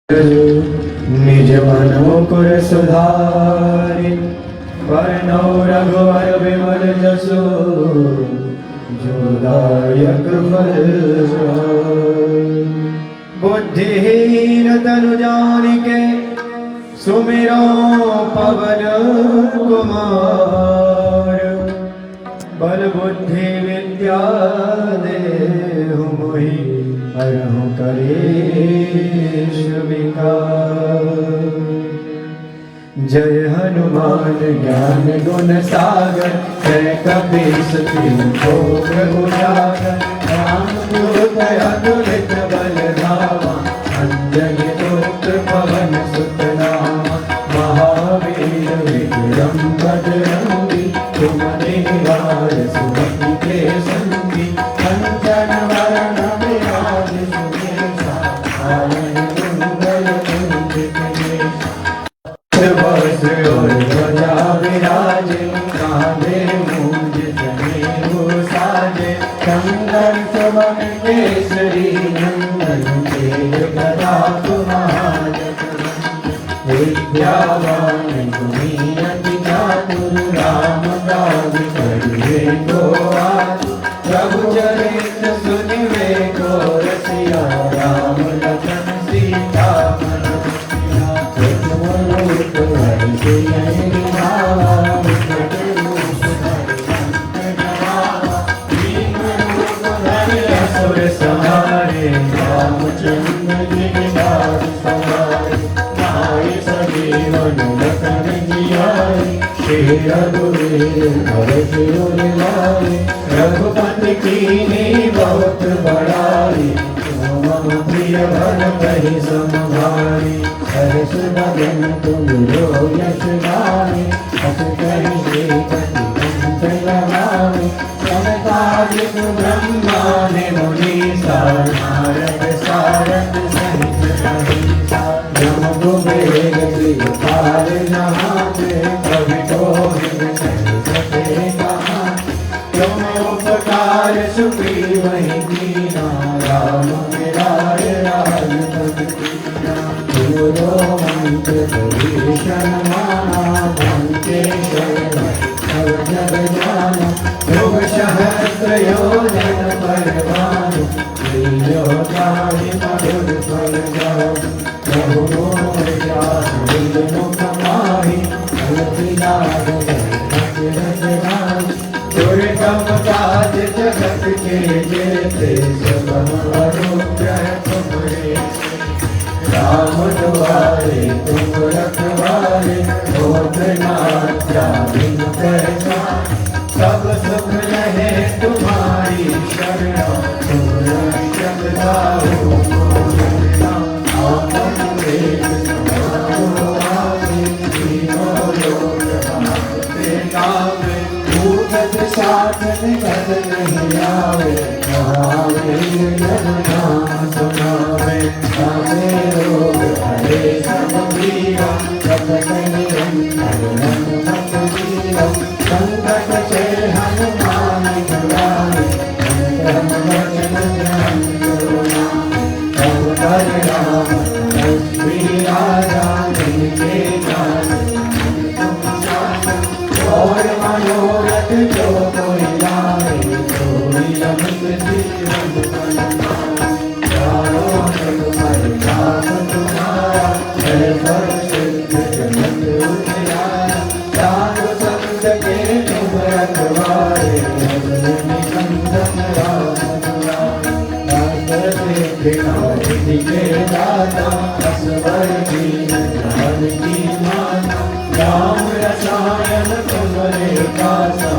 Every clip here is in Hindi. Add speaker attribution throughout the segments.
Speaker 1: निज मन मुकुर सुधारि वरनौ रघुवर विमल जसु जोदायक फल बुद्धिहीन तनु जानिके सुमिरो पवन कुमार बल बुद्धि विद्या देहु मोहि हरहु कलेश विकार। जय हनुमान ज्ञान गुण सागर जय कपीस तिहुँ उजागर रामदूत अतुलित बल धामा अंजनी पुत्र पवन सुत नामा महावीर विक्रम बजरंगी तुम्हारे वार सुमति के संगी कंचन वरण विराज सुकेशा आनन मंगल कुंजित वस्त्र और ध्वजा विराजे कांधे मूंज जनेऊ साजे कंगन सुमन केसरी नंदन तेज प्रताप महाजगवंदन विद्यावान गुणी अति चातुर राम काज करिबे को आतुर प्रभु चरित्र सुनिबे को रसिया राम लखन सीता मन बसिया रूप हरि सियहि दिखावा विकट रूप धरि संत गवावा दीन रूप धरि असुर संहारे रामचंद्र जी बात सवारे नाई सजीवन लखन जियाए श्री रघुवीर हर सिर लाए रघुपति कीन्ही बहुत बड़ाई मम प्रिय भरतहि समभाई हर्ष बदन तुमरो यश गाए हस कहि श्रीपति कंठ लगाए सनकादिक ब्रह्मादि मुनीसा नारद सारद सहित अहिंसा यम कुबेर दिक्पाल जहांते कवि कोविद सहित कहां तुम उपकार सुग्रीवहि कीन्हा राम मिलाय राजपद दीन्हा तुमरो मंत्र भीषण माना लंकेश्वर सब जग जाना ध्रुव सहस्त्र योजन पर भानु लील्योताहि मधुर फल जानु प्रभु मोर जासु मुख माहि अलखिलाग दशरथ राज दुर्गम काज जगत के जेते सब अनुग्रह तुमरे राम दुआरे तुम रखवारे होत न जामिन पहचान सब सुख लहे तुम्हारी शरण तुम रक्षक दाहु आपन वेद समारो आवे तीनों लोक हाथे गावे भूगत साधन गद नहीं आवे महावीर जन नाम सुनावे सावे रोग हरे सब पीरा सतत निरंतर हनुमत वीरा संकट से हनुमान छुड़ावे मन वचन ध्यान करुणा सब पर राम श्री राजा जिनके जान और मनोरथ जो कोई लाए सोई अमित जीवन फल चारों जुग परिताप तुम्हारा जय पर सिद्ध जगत उजियारा साधु संत के तुम रखवारे रघुपति नंदन राम दुलारे सिद्धि के दाता असवर दीन जानकी माता राम रसायन तुम्हारे पासा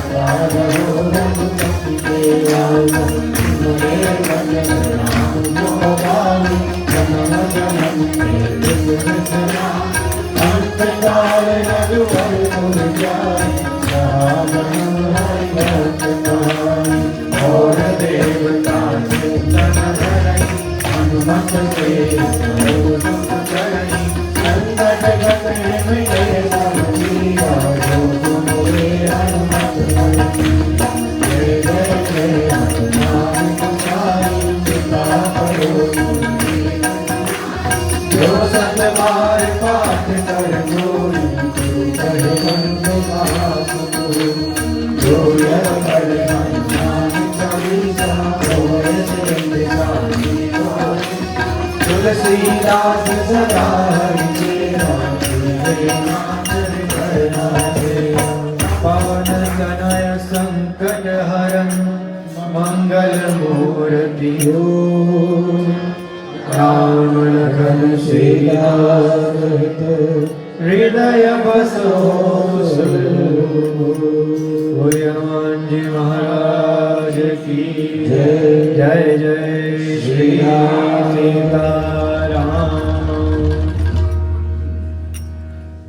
Speaker 1: सागरो रघुपति के लाल तुम्हारे भजन राम को गावे जन्म जन्म के दुख बिसरा अंत काल रघुवर पुर जाए सावन हरि भक्त कहानी और देवता चिंतन धरई हनुमत से सर्व सुख करई संकट गत मिटे सब जीवा जो तुमरे हनुमत बलि जय जय जय हनुमान गोसाई कृपा करो सत बार पाठ कर जोड़ी तू कहे मन महाप्रभु जो यह कर ज्ञान चालीसा होय सिंधिसाई तुलसीदास सदा हरि तेरा पवन तनय संकट हरन मंगल मूर्ति राम लखन सीता हृदय बसो हनुमान जी महाराज की जय। जय जय श्री सीताराम।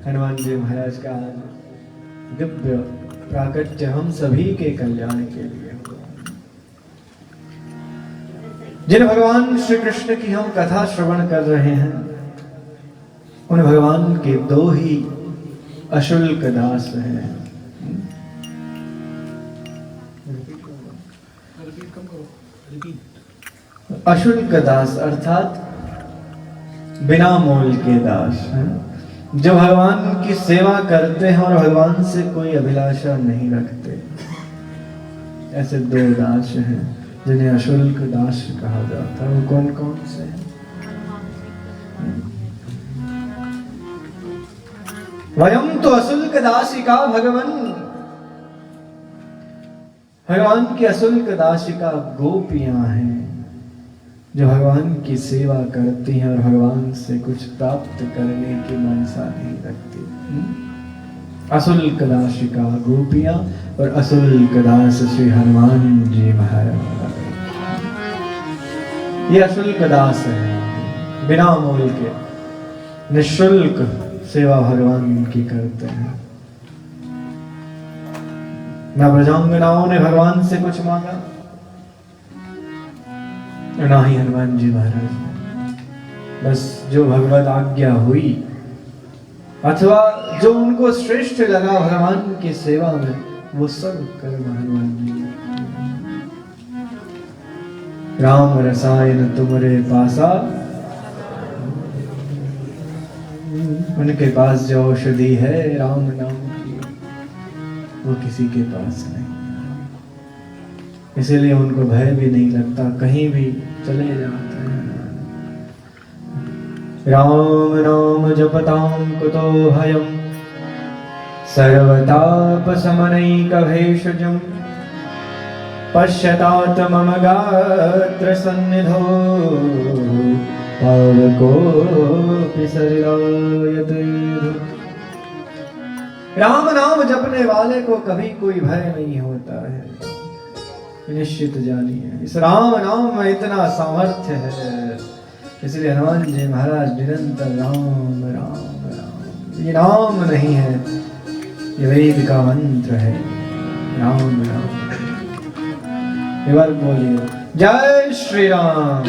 Speaker 1: हनुमान जी महाराज का दिव्य प्राकट्य हम सभी के कल्याण के लिए हुआ। जिन भगवान श्री कृष्ण की हम कथा श्रवण कर रहे हैं उन भगवान के दो ही अशुल्क दास हैं। अशुल्क दास अर्थात बिना मोल के दास हैं, जो भगवान की सेवा करते हैं और भगवान से कोई अभिलाषा नहीं रखते। ऐसे दो दास हैं जिन्हें अशुल्क दास कहा जाता है। वो कौन कौन से हैं? वयम तो अशुल्क दासिका भगवान, भगवान की अशुल्क दासिका गोपियां हैं जो भगवान की सेवा करती हैं और भगवान से कुछ प्राप्त करने की मनसा नहीं रखती। अशुल्क दासिका गोपियां और अशुल्क दास श्री हनुमान जी महाराज, ये अशुल्क दास हैं, बिना मोल के निःशुल्क सेवा भगवान की करते हैं। ना ब्रजांगनाओं ने भगवान से कुछ मांगा, ना ही हनुमान जी महाराज ने। बस जो भगवत आज्ञा हुई अथवा जो उनको श्रेष्ठ लगा भगवान की सेवा में, वो सब कर्म हनुमान जी। राम रसायन तुमरे पासा, उनके पास जो औषधि है राम नाम की, वो किसी के पास नहीं। इसीलिए उनको भय भी नहीं लगता, कहीं भी चले जाते हैं। राम नाम जपतां कुतो भयं, सर्वताप समनैक भेषजं, पश्यतात मम गात्र सन्निधौ, पावकोऽपि सलिलायते। राम नाम जपने वाले को कभी कोई भय नहीं होता है, निश्चित जानिए। इस राम नाम में इतना सामर्थ्य है, इसलिए हनुमान जी महाराज निरंतर राम राम राम। ये नाम नहीं है, ये वेद का मंत्र है, राम राम। एक बार बोलिए जय श्री राम,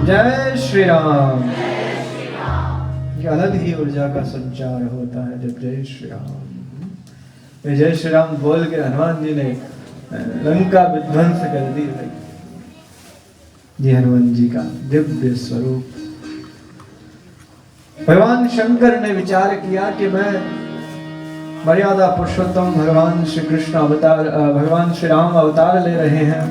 Speaker 1: जय श्री राम। ये अलग ही ऊर्जा का संचार होता है जब जय श्री राम। जय श्री राम बोल के हनुमान जी ने लंका विध्वंस कर दी भाई। ये हनुमान जी का दिव्य स्वरूप। भगवान शंकर ने विचार किया कि मैं मर्यादा पुरुषोत्तम भगवान श्री कृष्ण अवतार, भगवान श्री राम अवतार ले रहे हैं,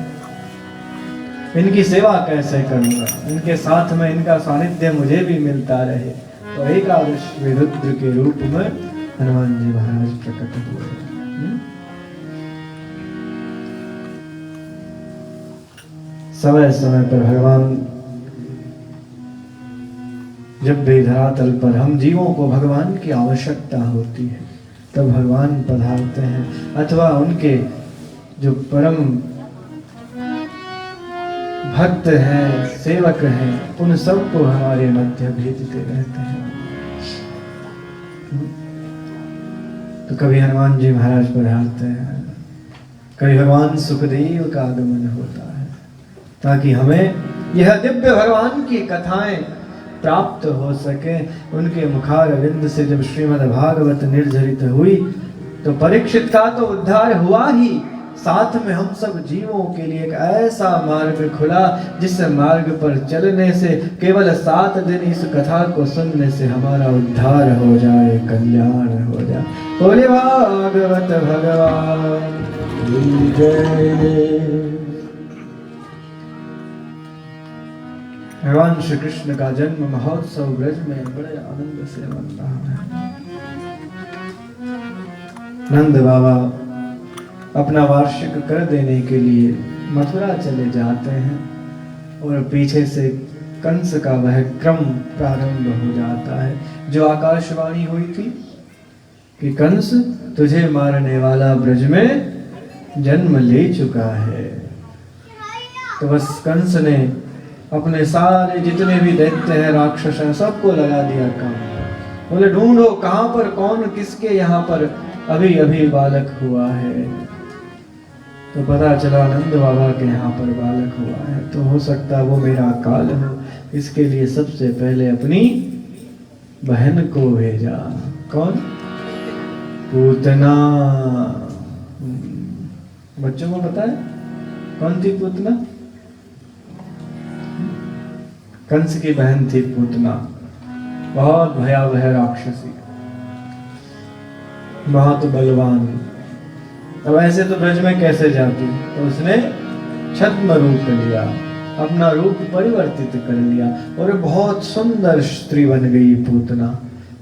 Speaker 1: इनकी सेवा कैसे करूंगा, इनके साथ में इनका सानिध्य मुझे भी मिलता रहे। तो एकादश रुद्र के रूप में हनुमान जी महाराज प्रकट हुए। समय समय पर भगवान जब भी धरातल पर हम जीवों को भगवान की आवश्यकता होती है तब भगवान पधारते हैं, अथवा उनके जो परम भक्त हैं, सेवक हैं, उन सबको हमारे मध्य भेजते रहते हैं। तो कभी हनुमान जी महाराज पधारते हैं, कभी भगवान सुखदेव का आगमन होता है, ताकि हमें यह दिव्य भगवान की कथाएं प्राप्त हो सके। उनके मुखारविंद से जब श्रीमद् भागवत निर्झरित हुई तो परीक्षित का तो उद्धार हुआ ही, साथ में हम सब जीवों के लिए एक ऐसा मार्ग खुला जिस मार्ग पर चलने से केवल 7 दिन इस कथा को सुनने से हमारा उद्धार हो जाए, कल्याण हो जाए। बोले भागवत भगवान की जय। भगवान श्री कृष्ण का जन्म महोत्सव ब्रज में बड़े आनंद से मन रहा है। नंद बाबा अपना वार्षिक कर देने के लिए मथुरा चले जाते हैं और पीछे से कंस का वह क्रम प्रारंभ हो जाता है जो आकाशवाणी हुई थी कि कंस तुझे मारने वाला ब्रज में जन्म ले चुका है। तो बस कंस ने अपने सारे जितने भी दैत्य हैं, राक्षस हैं, सबको लगा दिया काम। बोले ढूंढो कहां पर कौन किसके यहाँ पर अभी अभी बालक हुआ है। तो पता चला नंद बाबा के यहाँ पर बालक हुआ है, तो हो सकता वो मेरा काल हो। इसके लिए सबसे पहले अपनी बहन को भेजा। कौन? पूतना। बच्चों को पता है कौन थी पूतना? कंस की बहन थी पूतना, बहुत भयावह राक्षसी, बहुत बलवान। अब ऐसे तो ब्रज में कैसे जाती, तो उसने छद्म रूप लिया, अपना रूप परिवर्तित कर लिया और बहुत सुंदर स्त्री बन गई पूतना।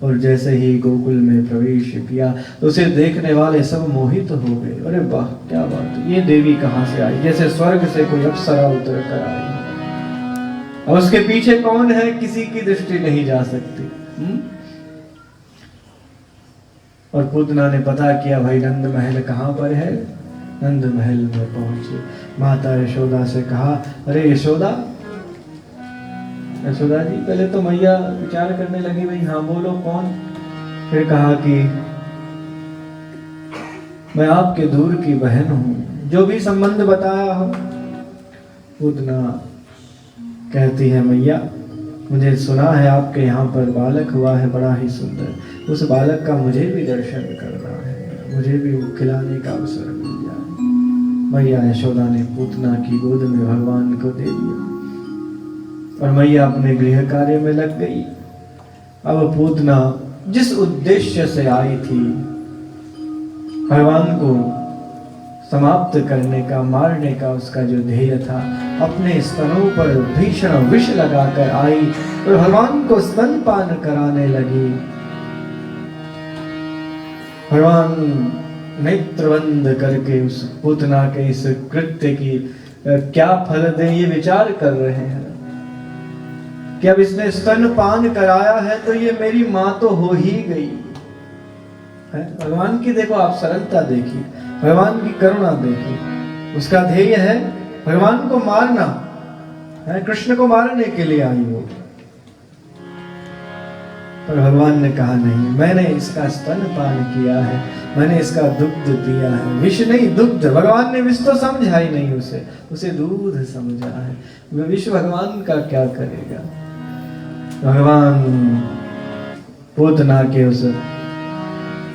Speaker 1: और जैसे ही गोकुल में प्रवेश किया तो उसे देखने वाले सब मोहित हो गए। अरे वाह क्या बात, ये देवी कहाँ से आई, जैसे स्वर्ग से कोई अप्सरा उतर कर आई। और उसके पीछे कौन है किसी की दृष्टि नहीं जा सकती। और पूतना ने पता किया भाई नंद महल कहाँ पर है। नंद महल में पहुंचे, माता यशोदा से कहा, अरे यशोदा जी, पहले तो मैया विचार करने लगी, भाई हाँ बोलो कौन। फिर कहा कि मैं आपके दूर की बहन हूं, जो भी संबंध बताया हो। पूतना कहती है, मैया मुझे सुना है आपके यहाँ पर बालक हुआ है बड़ा ही सुंदर, उस बालक का मुझे भी दर्शन करना है, मुझे भी खिलाने का अवसर मिल जाए। मैया यशोदा ने पूतना की गोद में भगवान को दे दिया और मैया अपने गृह कार्य में लग गई। अब पूतना जिस उद्देश्य से आई थी, भगवान को समाप्त करने का, मारने का उसका जो ध्येय था, अपने स्तनों पर भीषण विष लगाकर आई और भगवान को स्तनपान कराने लगी। भगवान नेत्र बंद करके उस पूतना के इस कृत्य की क्या फल दे ये विचार कर रहे हैं कि अब इसने स्तनपान कराया है तो ये मेरी मां तो हो ही गई है। भगवान की देखो आप सरलता देखिए, भगवान की करुणा देखिए। उसका ध्येय है भगवान को मारना है, कृष्ण को मारने के लिए आई वो। पर भगवान ने कहा नहीं, मैंने इसका स्तनपान किया है, मैंने इसका दुग्ध पिया है। विष नहीं दुग्ध, भगवान ने विष तो समझा ही नहीं, उसे दूध समझा है। विष भगवान का क्या करेगा। भगवान पूतना के उस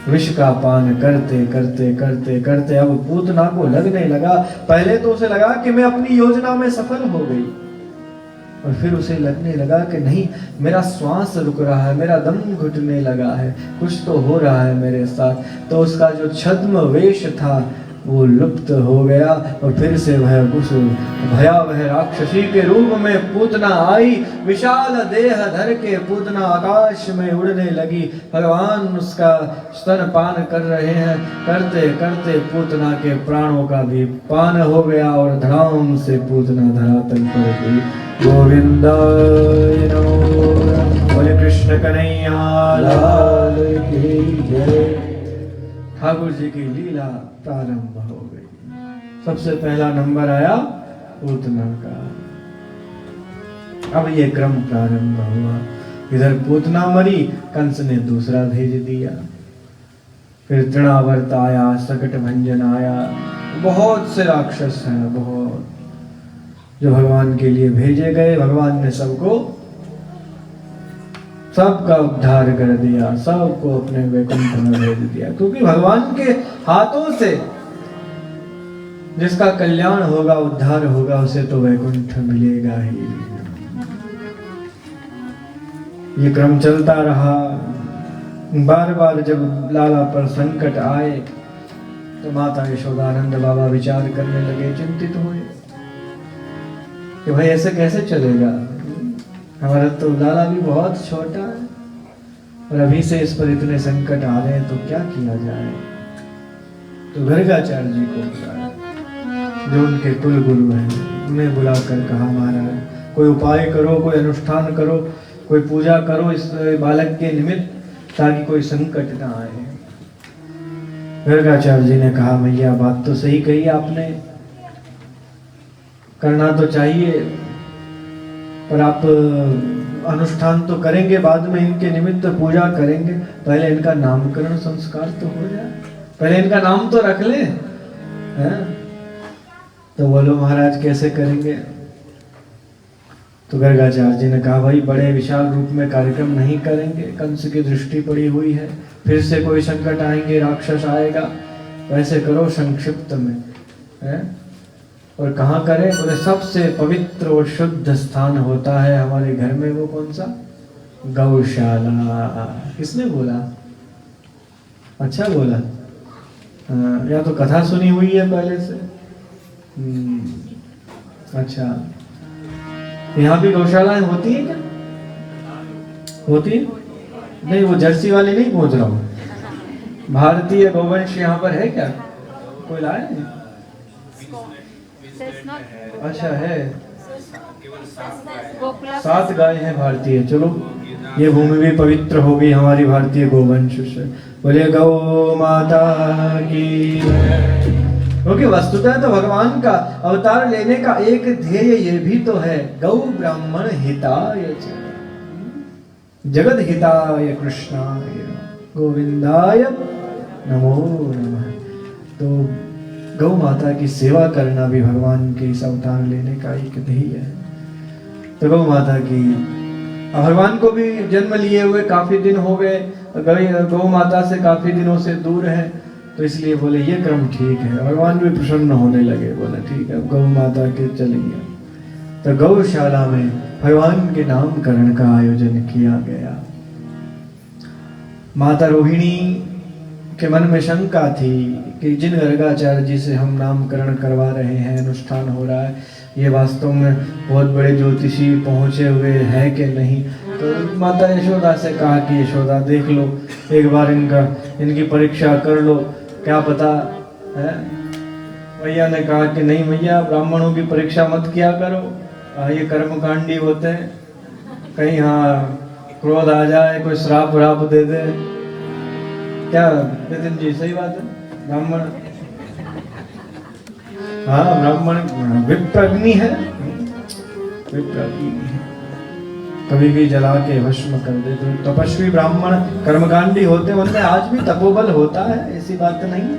Speaker 1: विष का पान करते करते करते करते अब पूतना को लगने लगा, पहले तो उसे लगा कि मैं अपनी योजना में सफल हो गई, और फिर उसे लगने लगा कि नहीं, मेरा श्वास रुक रहा है, मेरा दम घुटने लगा है, कुछ तो हो रहा है मेरे साथ। तो उसका जो छद्म वेश था वो लुप्त हो गया और फिर से वह उस भयावह राक्षसी के रूप में पूतना आई। विशाल देह धर के पूतना आकाश में उड़ने लगी। भगवान उसका स्तनपान कर रहे हैं, करते करते पूतना के प्राणों का भी पान हो गया और धड़ाम से पूतना धरातल पर गई। गोविंदाय नमो नमः। बोले कृष्ण कन्हैया लाल की जय। ठाकुर जी की लीला प्रारंभ हो गई। सबसे पहला नंबर आया पूतना का। अब ये क्रम प्रारंभ हुआ। इधर पूतना मरी, कंस ने दूसरा भेज दिया। फिर तृणावर्त आया, सकट भंजन आया, बहुत से राक्षस हैं, बहुत, जो भगवान के लिए भेजे गए। भगवान ने सबका उद्धार कर दिया, सबको अपने वैकुंठ में भेज दिया, क्योंकि भगवान के हाथों से जिसका कल्याण होगा, उद्धार होगा, उसे तो वैकुंठ मिलेगा ही। ये क्रम चलता रहा। बार बार जब लाला पर संकट आए तो माता यशोदानंद बाबा विचार करने लगे, चिंतित हुए कि भाई ऐसे कैसे चलेगा, हमारा तो लाला भी बहुत छोटा है और अभी से इस पर इतने संकट आ रहे हैं, तो क्या किया जाए। तो गर्गाचार्य जी को बुलाया, जो उनके कुल गुरु हैं, उन्हें बुलाकर कहा, महाराज कोई उपाय करो, कोई अनुष्ठान करो, कोई पूजा करो इस बालक के निमित्त, ताकि कोई संकट ना आए। गर्गाचार्य जी ने कहा, भैया बात तो सही कही आपने, करना तो चाहिए, पर आप अनुष्ठान तो करेंगे, बाद में इनके निमित्त पूजा करेंगे, पहले इनका नामकरण संस्कार तो हो जाए, पहले इनका नाम तो रख ले, हैं? तो बोलो महाराज कैसे करेंगे। तो गर्गाचार्य जी ने कहा, भाई बड़े विशाल रूप में कार्यक्रम नहीं करेंगे, कंस की दृष्टि पड़ी हुई है, फिर से कोई संकट आएंगे, राक्षस आएगा, वैसे करो संक्षिप्त में, है? और कहाँ करें, बोले सबसे पवित्र और शुद्ध स्थान होता है हमारे घर में, वो कौन सा, गौशाला। किसने बोला, अच्छा बोला, या तो कथा सुनी हुई है पहले से। अच्छा, यहाँ भी गौशालाएं होती है क्या, होती है? नहीं, वो जर्सी वाली नहीं पहुंच रहा हूँ, भारतीय गौवंश यहाँ पर है क्या, कोई लाया है? अच्छा है, 7 गाय हैं भारतीय। चलो ये भूमि भी पवित्र होगी हमारी भारतीय गौवंश से। बोले गौ माता की। क्योंकि वस्तुतः तो भगवान का अवतार लेने का एक ध्येय ये भी तो है, गौ ब्राह्मण हिताय च, जगत हिताय कृष्णाय गोविंदाय नमो नमः। तो गौ माता की सेवा करना भी भगवान के इस अवतार लेने का एक ध्येय है। तो गौ माता की, भगवान को भी जन्म लिए हुए काफी दिन हो गए, गौ माता से काफी दिनों से दूर है, तो इसलिए बोले ये क्रम ठीक है। भगवान भी प्रसन्न होने लगे, बोले ठीक है गौ माता के चलेंगे। तो गौशाला में भगवान के नामकरण का आयोजन किया गया। माता रोहिणी के मन में शंका थी कि जिन गर्गाचार्य जी से हम नामकरण करवा रहे हैं, अनुष्ठान हो रहा है, ये वास्तव में बहुत बड़े ज्योतिषी पहुंचे हुए हैं कि नहीं। तो माता यशोदा से कहा कि यशोदा देख लो, एक बार इनकी परीक्षा कर लो, क्या पता है। मैया ने कहा कि नहीं मैया, ब्राह्मणों की परीक्षा मत किया करो, ये कर्मकांडी होते हैं, कहीं हाँ क्रोध आ जाए, कोई श्राप व्राप दे दे। क्या नितिन जी सही बात है, ब्राह्मण, हाँ ब्राह्मण विप्रग्नि है, विप्रग्नि है, कभी भी जला के भस्म कर दे। तो तपस्वी ब्राह्मण कर्मकांडी होते हैं, उनमें आज भी तपोबल होता है, ऐसी बात नहीं है।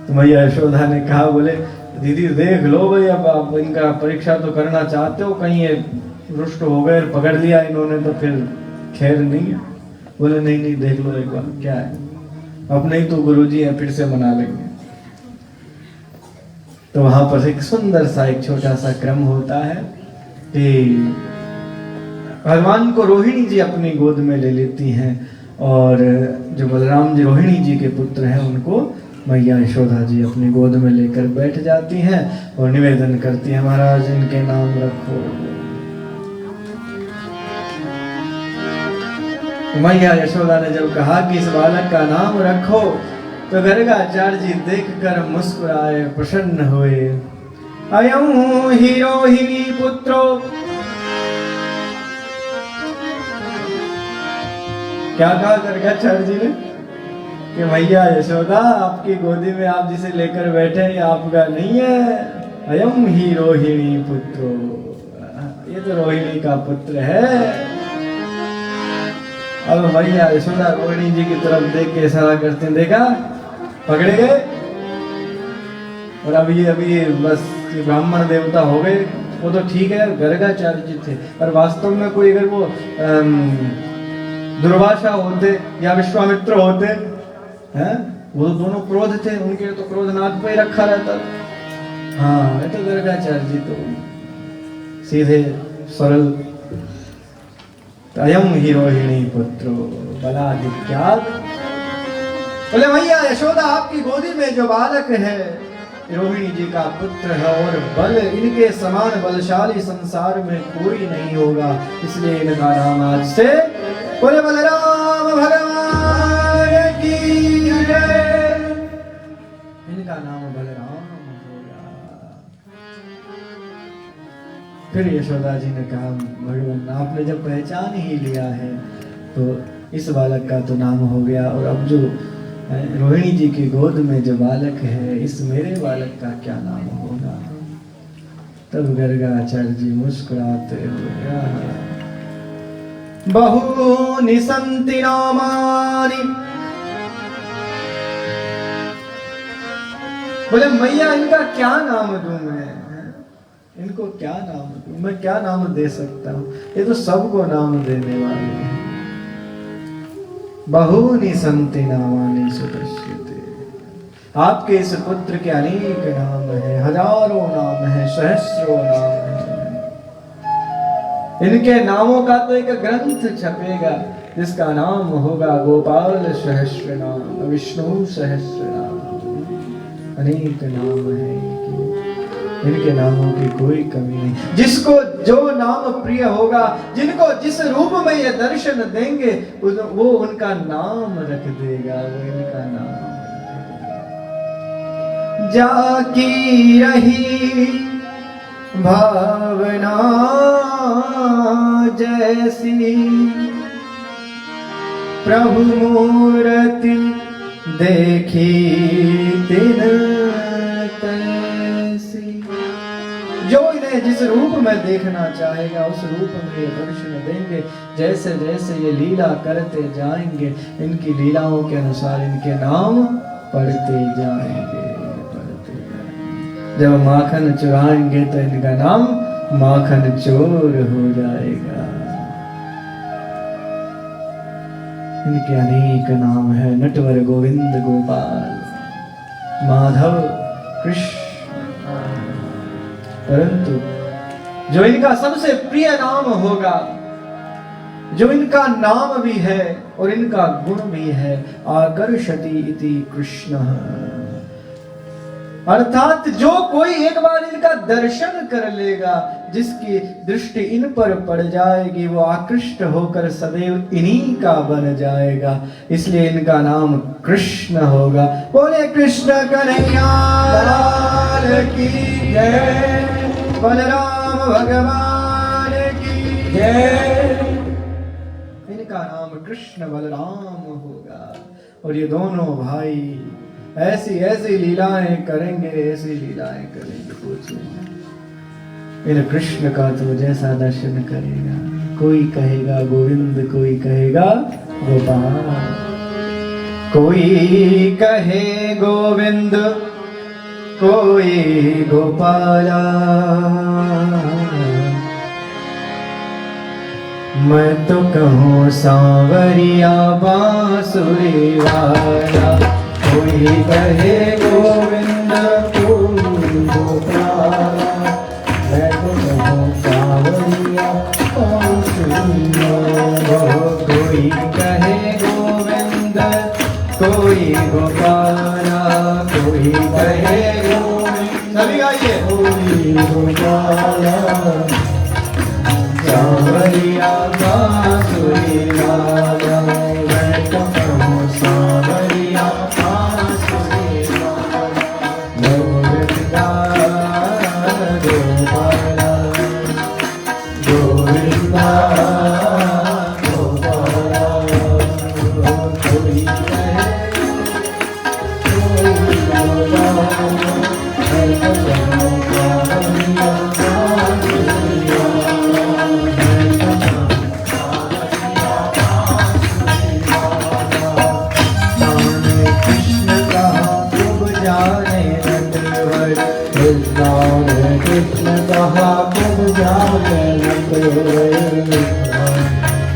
Speaker 1: तो मैया यशोदा ने कहा, बोले दीदी देख लो भाई, अब आप इनका परीक्षा तो करना चाहते हो, कहीं ये रुष्ट हो गए, पकड़ लिया इन्होंने तो फिर खैर नहीं है। बोले नहीं नहीं देख लो एक बार, क्या है, अपने ही तो गुरुजी हैं, फिर से मना लेंगे। तो वहां पर एक सुंदर सा एक छोटा सा क्रम होता है कि भगवान को रोहिणी जी अपनी गोद में ले लेती हैं, और जो बलराम जी रोहिणी जी के पुत्र हैं उनको मैया यशोदा जी अपनी गोद में लेकर बैठ जाती हैं और निवेदन करती हैं, महाराज इनके नाम रखो। मैया यशोदा ने जब कहा कि इस बालक का नाम रखो, तो गर्गाचार्य जी देखकर मुस्कुराए, प्रसन्न हुए। अयं हि रोहिणी पुत्रो, क्या कहा गर्गाचार्य जी ने कि मैया यशोदा आपकी गोदी में आप जिसे लेकर बैठे ये आपका नहीं है। अयं हि रोहिणी पुत्रो, ये तो रोहिणी का पुत्र है। अब मैया यशोदा रोहिणी जी की तरफ देख के इशारा करते हैं, देखा पकड़े गए। और अभी बस ब्राह्मण देवता हो गए, वो तो ठीक है गर्गाचार्य जी थे, पर वास्तव में कोई अगर वो दुर्वासा होते या विश्वामित्र होते हैं वो दोनों क्रोध थे, उनके तो क्रोध नाक पे ही रखा रहता था। हाँ, ये तो गर्गाचार्य जी तो सीधे सरल। अयम ही रोहिणी पुत्रो बलादित्याग। बोले मैया यशोदा, आपकी गोदी में जो बालक है रोहिणी जी का पुत्र है, और बल इनके समान बलशाली संसार में कोई नहीं होगा, इसलिए इनका नाम आज से बोले बलराम भगवान की जय। इनका नाम बलराम होगा। फिर यशोदा जी ने कहा, भगवान आपने जब पहचान ही लिया है तो इस बालक का तो नाम हो गया, और अब जो रोहिणी जी की गोद में जो बालक है, इस मेरे बालक का क्या नाम होगा? तब गर्गाचार्य जी मुस्कुराते हुए, बहूनि सन्ति नामानि। बोले मैया इनका क्या नाम दूं मैं? इनको क्या नाम दूं मैं? क्या नाम दे सकता हूं? ये तो सबको नाम देने वाले हैं। बहूनि सन्ति नामानि सुदृश्यते। आपके इस पुत्र के अनेक नाम हैं, हजारों नाम हैं, सहस्रों नाम हैं। इनके नामों का तो एक ग्रंथ छपेगा जिसका नाम होगा गोपाल सहस्र नाम, विष्णु सहस्र नाम। अनेक नाम हैं इनके नामों की कोई कमी नहीं। जिसको जो नाम प्रिय होगा, जिनको जिस रूप में ये दर्शन देंगे, वो उनका नाम रख देगा, वो इनका नाम जाकी रही भावना जैसी, प्रभु मूर्ति देखी तिन तैसी। जो इन्हें जिस रूप में देखना चाहेगा उस रूप में ये दर्शन देंगे। जैसे जैसे ये लीला करते जाएंगे, इनकी लीलाओं के अनुसार इनके नाम पढ़ते जाएंगे। जब माखन चुराएंगे तो इनका नाम माखन चोर हो जाएगा। इनके अनेक नाम है, नटवर, गोविंद, गोपाल, माधव, कृष्ण। परंतु जो इनका सबसे प्रिय नाम होगा, जो इनका नाम भी है और इनका गुण भी है, आकर्षति इति कृष्ण, अर्थात जो कोई एक बार इनका दर्शन कर लेगा, जिसकी दृष्टि इन पर पड़ जाएगी, वो आकृष्ट होकर सदैव इन्हीं का बन जाएगा। इसलिए इनका नाम कृष्ण होगा। बोले कृष्ण कन्हैया लाल की जय, बलराम भगवान की जय। इनका नाम कृष्ण बलराम होगा, और ये दोनों भाई ऐसी ऐसी लीलाएं करेंगे, ऐसी लीलाएं करेंगे। पूछे इन कृष्ण का तो जैसा दर्शन करेगा, कोई कहेगा गोविंद, कोई कहेगा गोपाल, कोई कहे गोविंद, कोई गोपाला। मैं तो कहूँ सांवरिया बांसुरी वाला, कोई कहे गोविंद, कोई गोपाला। मैं तो कहूँ सांवरिया बांसुरी वाला, कोई कहे गोविंद, कोई गोपाला, कोई कहे गोविंद। सभी गाइए, कोई गोपाला, सांवरिया बांसुरी वाला। मैं तो कहूँ सांवरिया बांसुरी वाला, गोविंदा गोपाला, गोविंदा गोपाला। कोई कहे कोई गोपाला, मैं तो कहूँ सांवरिया बांसुरी कृष्ण कहा तुम जाने लगे,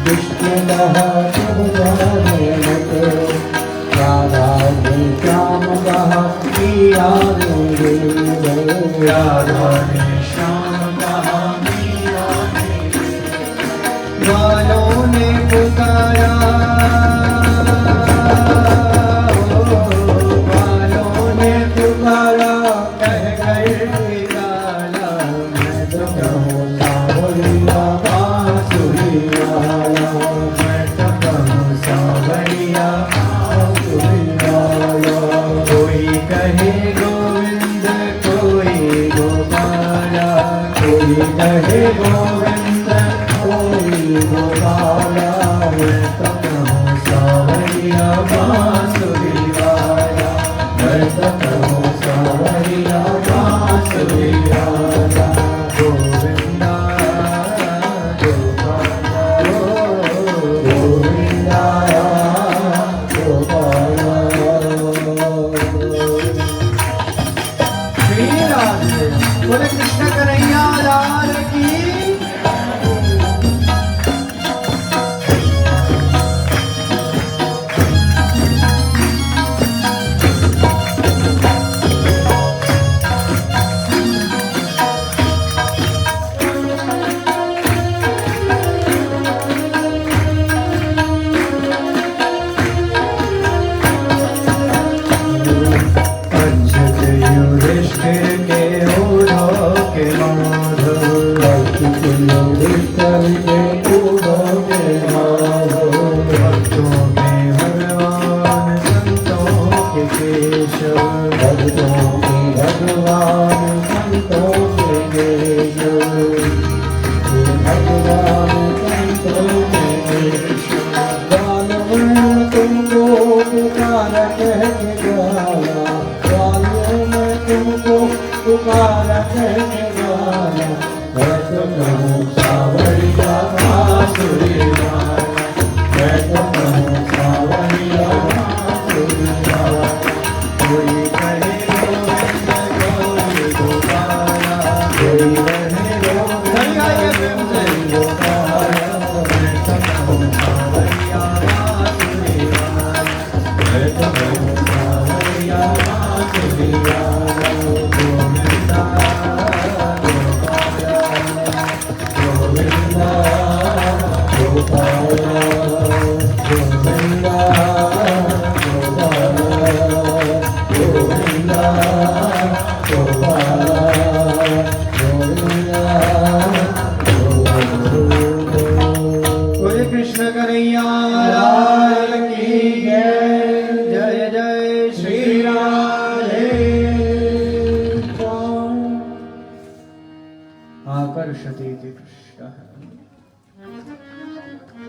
Speaker 1: कृष्ण कहा तुम जाने लगे, राधा जी का राधे राधा ने श्याम कहा मीरा ने, ग्वालों ने पुकारा, ग्वालों ने पुकारा, कह गए गाला, मैं तो कहूँ सावरिया बांसुरी वाला, मैं तो कहूँ सावरिया बांसुरी वाला। कोई कहे गोविंद कोई गोपाला, कोई कहे गोविंद कोई गोपाला, मैं तो कहूँ सावरिया बांसुरी वाला, मैं तो कहूँ सावरिया बांसुरी वाला। गोविंदा गोपाला, गोविंदा गोपाला। श्री राधे बोले कृष्ण कन्हैया लाल की।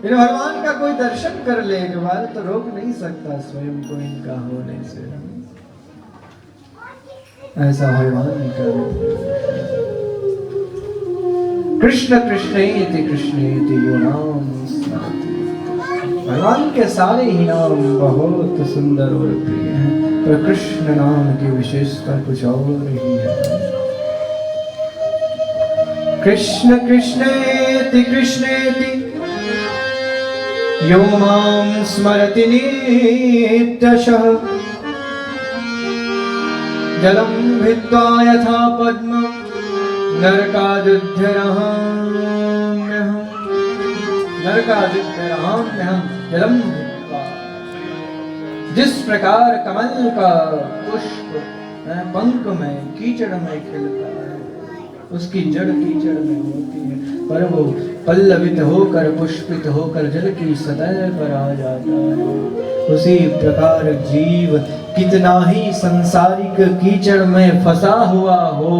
Speaker 1: फिर भगवान का कोई दर्शन कर ले एक बार तो रोक नहीं सकता स्वयं को इनका होने से। ऐसा भगवान का कृष्ण कृष्णेति कृष्णेति यो नाम स्मरति। भगवान के सारे ही नाम बहुत सुंदर और प्रिय हैं, पर कृष्ण नाम की विशेषता कुछ और ही है। कृष्ण कृष्णेति कृष्णेति यो मां स्मरति नित्यशः, जलं भित्त्वा यथा पद्मं नरकादिध्यरहाम्यहम्, नरकादिध्यरहाम्यहम् जलं भित्त्वा। जिस प्रकार कमल का पुष्प पंख में कीचड़ में खिलता है, उसकी जड़ कीचड़ में होती है, पर वो पल्लवित होकर पुष्पित होकर जल की सतह पर आ जाता है। उसी प्रकार जीव कितना ही संसारिक कीचड़ में फंसा हुआ हो,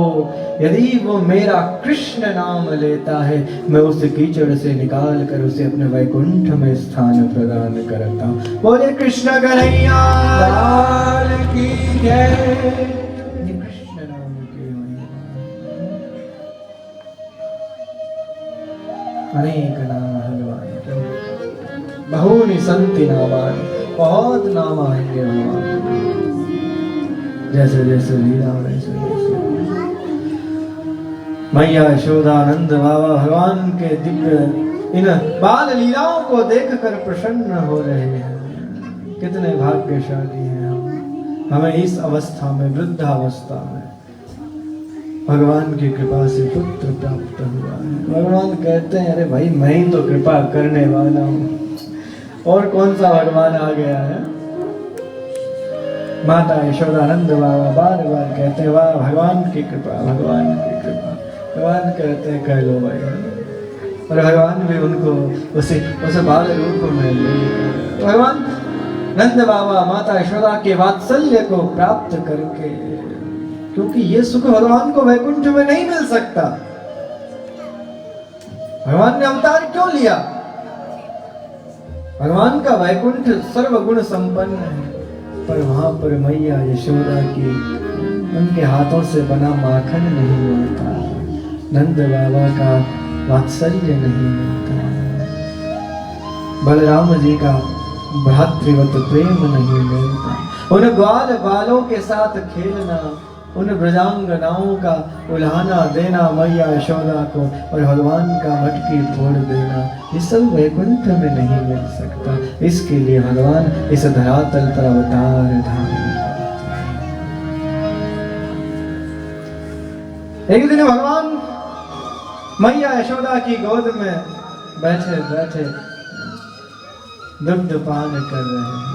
Speaker 1: यदि वो मेरा कृष्ण नाम लेता है, मैं उस कीचड़ से निकाल कर उसे अपने वैकुंठ में स्थान प्रदान करता हूँ। बोले कृष्ण कन्हैया लाल की जय। अनेक नाम भगवान के, बहुनि संति नामानि, बहुत नाम आएंगे भगवान, जैसे जैसे लीला वैसे वैसे। मैया यशोदानंद बाबा भगवान के दिव्य इन बाल लीलाओं को देखकर प्रसन्न हो रहे हैं। कितने भाग्यशाली हैं हम। हमें इस अवस्था में, वृद्धावस्था में भगवान की कृपा से पुत्र प्राप्त हुआ है। भगवान कहते हैं अरे भाई मैं ही तो कृपा करने वाला हूँ, और कौन सा भगवान आ गया है। माता यशोदानंद बाबा बार बार कहते हैं वाह भगवान की कृपा, भगवान की कृपा। भगवान कहते हैं कह लो भाई, और भगवान भी उनको उस बाल रूप में ले, भगवान नंद बाबा माता यशोदा के वात्सल्य को प्राप्त करके, क्योंकि ये सुख भगवान को वैकुंठ में नहीं मिल सकता। भगवान ने अवतार क्यों लिया? भगवान का वैकुंठ सर्वगुण संपन्न है, पर वहां पर मैया यशोदा की उनके हाथों से बना माखन नहीं मिलता, नंद बाबा का वात्सल्य नहीं मिलता, बलराम जी का भ्रातृवत प्रेम नहीं मिलता, उन ग्वाल बालों के साथ खेलना, उन ब्रजांगनाओं का उल्हाना देना मैया यशोदा को, और भगवान का मटकी फोड़ देना, ये सब वैकुंठ में नहीं मिल सकता। इसके लिए भगवान इस धरातल पर अवतार धारण। एक दिन भगवान मैया यशोदा की गोद में बैठे बैठे दुग्ध पान कर रहे हैं।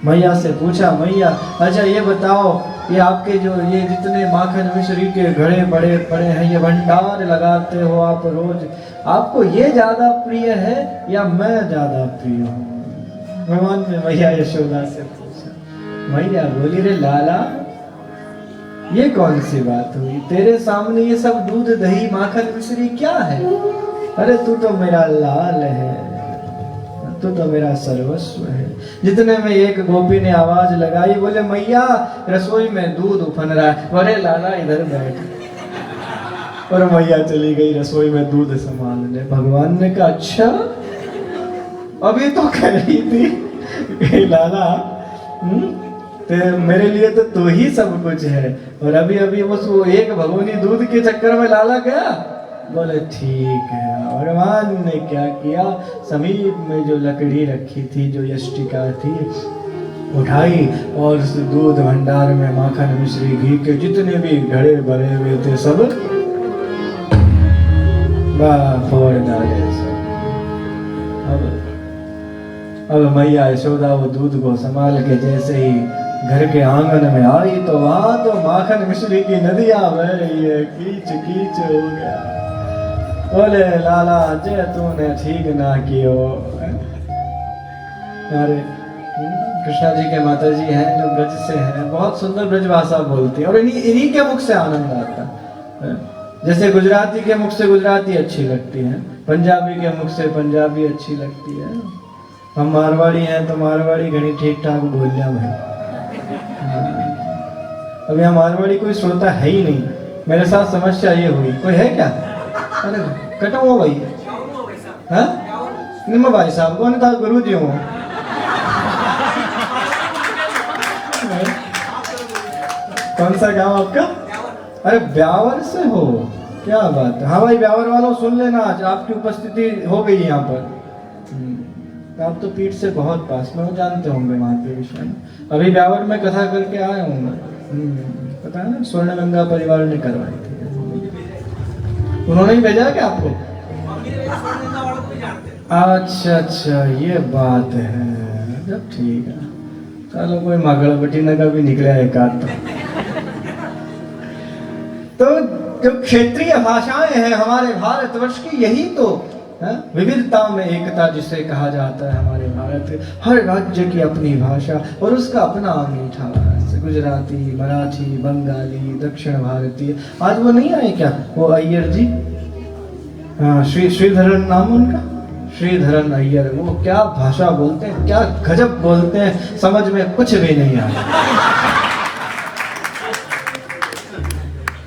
Speaker 1: मैया से पूछा, मैया अच्छा ये बताओ, ये आपके जो ये जितने माखन मिश्री के घड़े बड़े पड़े हैं, ये भंडार लगाते हो आप रोज, आपको ये ज्यादा प्रिय है या मैं ज्यादा प्रिय हूँ? भगवान ने मैया यशोदा से पूछा। मैया बोली रे लाला, ये कौन सी बात हुई? तेरे सामने ये सब दूध दही माखन मिश्री क्या है? अरे तू तो मेरा लाल है, तू तो मेरा सर्वस्व है। जितने में एक गोपी ने आवाज लगाई, बोले मैया रसोई में दूध उफन रहा है। अरे लाला इधर बैठ। और मैया चली गई रसोई में दूध संभालने। भगवान ने कहा अच्छा, अभी तो कह रही थी लाला तो मेरे लिए तो तू ही सब कुछ है, और अभी अभी बस वो एक भगोनी दूध के चक्कर में लाला गया। बोले ठीक है। भगवान ने क्या किया, समीप में जो लकड़ी रखी थी, जो यष्टिका थी, उठाई और उस दूध भंडार में माखन मिश्री घी के जितने भी घड़े भरे हुए थे सब फोड़ डाले। अब मैया यशोदा वो दूध को संभाल के जैसे ही घर के आंगन में आई, तो वहां तो माखन मिश्री की नदियां बह रही है, कीच कीच हो गया। बोले लाला जे तूने ठीक ना कियो। अरे कृष्णा जी के माता जी हैं जो ब्रज से हैं, बहुत सुंदर ब्रज भाषा बोलती है, और इन्हीं के मुख से आनंद आता है। जैसे गुजराती के मुख से गुजराती अच्छी लगती है, पंजाबी के मुख से पंजाबी अच्छी लगती है। हम मारवाड़ी हैं तो मारवाड़ी घड़ी ठीक ठाक बोल लिया भाई। अब यहाँ मारवाड़ी कोई श्रोता है ही नहीं, मेरे साथ समस्या ये हुई। कोई है क्या? अरे कटो हो भाई, हाँ निम्मा भाई साहब कौन था? गुरु जी हो। कौन सा गांव आपका? अरे ब्यावर से हो, क्या बात है। हाँ भाई ब्यावर वालों सुन लेना, आज आपकी उपस्थिति हो गई यहाँ पर। आप तो पीठ से बहुत पास में हो, जानते होंगे वहाँ के विषय में। अभी ब्यावर में कथा करके आया हूँ मैं, पता है ना, स्वर्ण गंगा परिवार ने करवाई थी। उन्होंने ही भेजा क्या आपको? अच्छा अच्छा ये बात है, जब ठीक है। चलो कोई मगड़ बटीना का भी निकला एक आध तो जो क्षेत्रीय भाषाएं हैं हमारे भारतवर्ष की, यही तो विविधता में एकता जिसे कहा जाता है। हमारे भारत हर राज्य की अपनी भाषा और उसका अपना मीठा, गुजराती, मराठी, बंगाली, दक्षिण भारतीय। आज वो नहीं आए क्या, वो अय्यर जी, हाँ श्रीधरन नाम उनका, श्रीधरन अय्यर, वो क्या भाषा बोलते हैं, क्या गजब बोलते हैं, समझ में कुछ भी नहीं आता।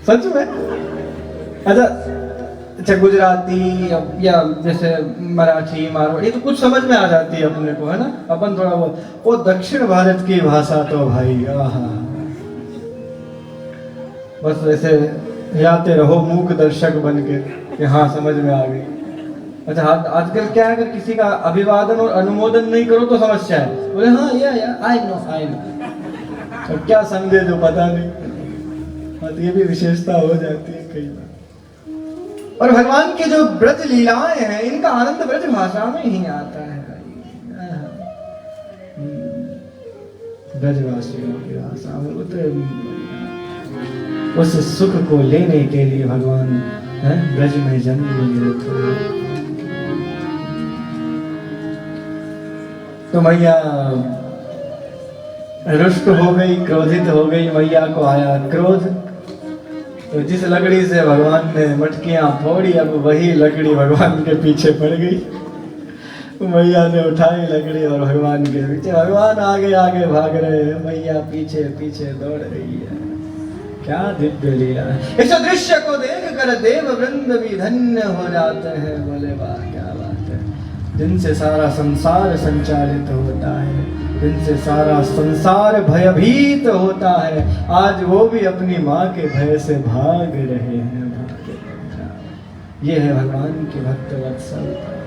Speaker 1: सच में। अच्छा गुजराती या जैसे मराठी, मारवाड़ी तो कुछ समझ में आ जाती है अपने को, है ना, अपन थोड़ा बहुत। वो दक्षिण भारत की भाषा तो भाई आहा, बस वैसे हिलाते रहो मूक दर्शक बन के, हाँ समझ में आ गई। अच्छा आजकल क्या है, अगर किसी का अभिवादन और अनुमोदन नहीं करो तो समस्या है। बोले हाँ या आई नो और क्या समझे जो पता नहीं। और ये भी विशेषता हो जाती है कई बार। और भगवान के जो ब्रज लीलाएं हैं इनका आनंद ब्रज भाषा में ही आता है। ब्रजवासियों की भाषा में उस सुख को लेने के लिए भगवान ब्रज में जन्म लिए थे। तो मैया रुष्ट हो गई, क्रोधित हो गई। मैया को आया क्रोध। तो जिस लकड़ी से भगवान ने मटकियां फोड़ी, अब वही लकड़ी भगवान के पीछे पड़ गई। मैया ने उठाई लकड़ी और भगवान के पीछे, भगवान आगे आगे भाग रहे हैं, मैया पीछे पीछे दौड़ रही है। क्या दिव्य लीला है। इस दृश्य को देख कर देव वृंद भी धन्य हो जाते हैं। बोले वाह क्या बात है। जिनसे सारा संसार संचालित होता है, जिनसे सारा संसार भयभीत होता है, आज वो भी अपनी माँ के भय से भाग रहे हैं। ये है भगवान की भक्त वत्सलता।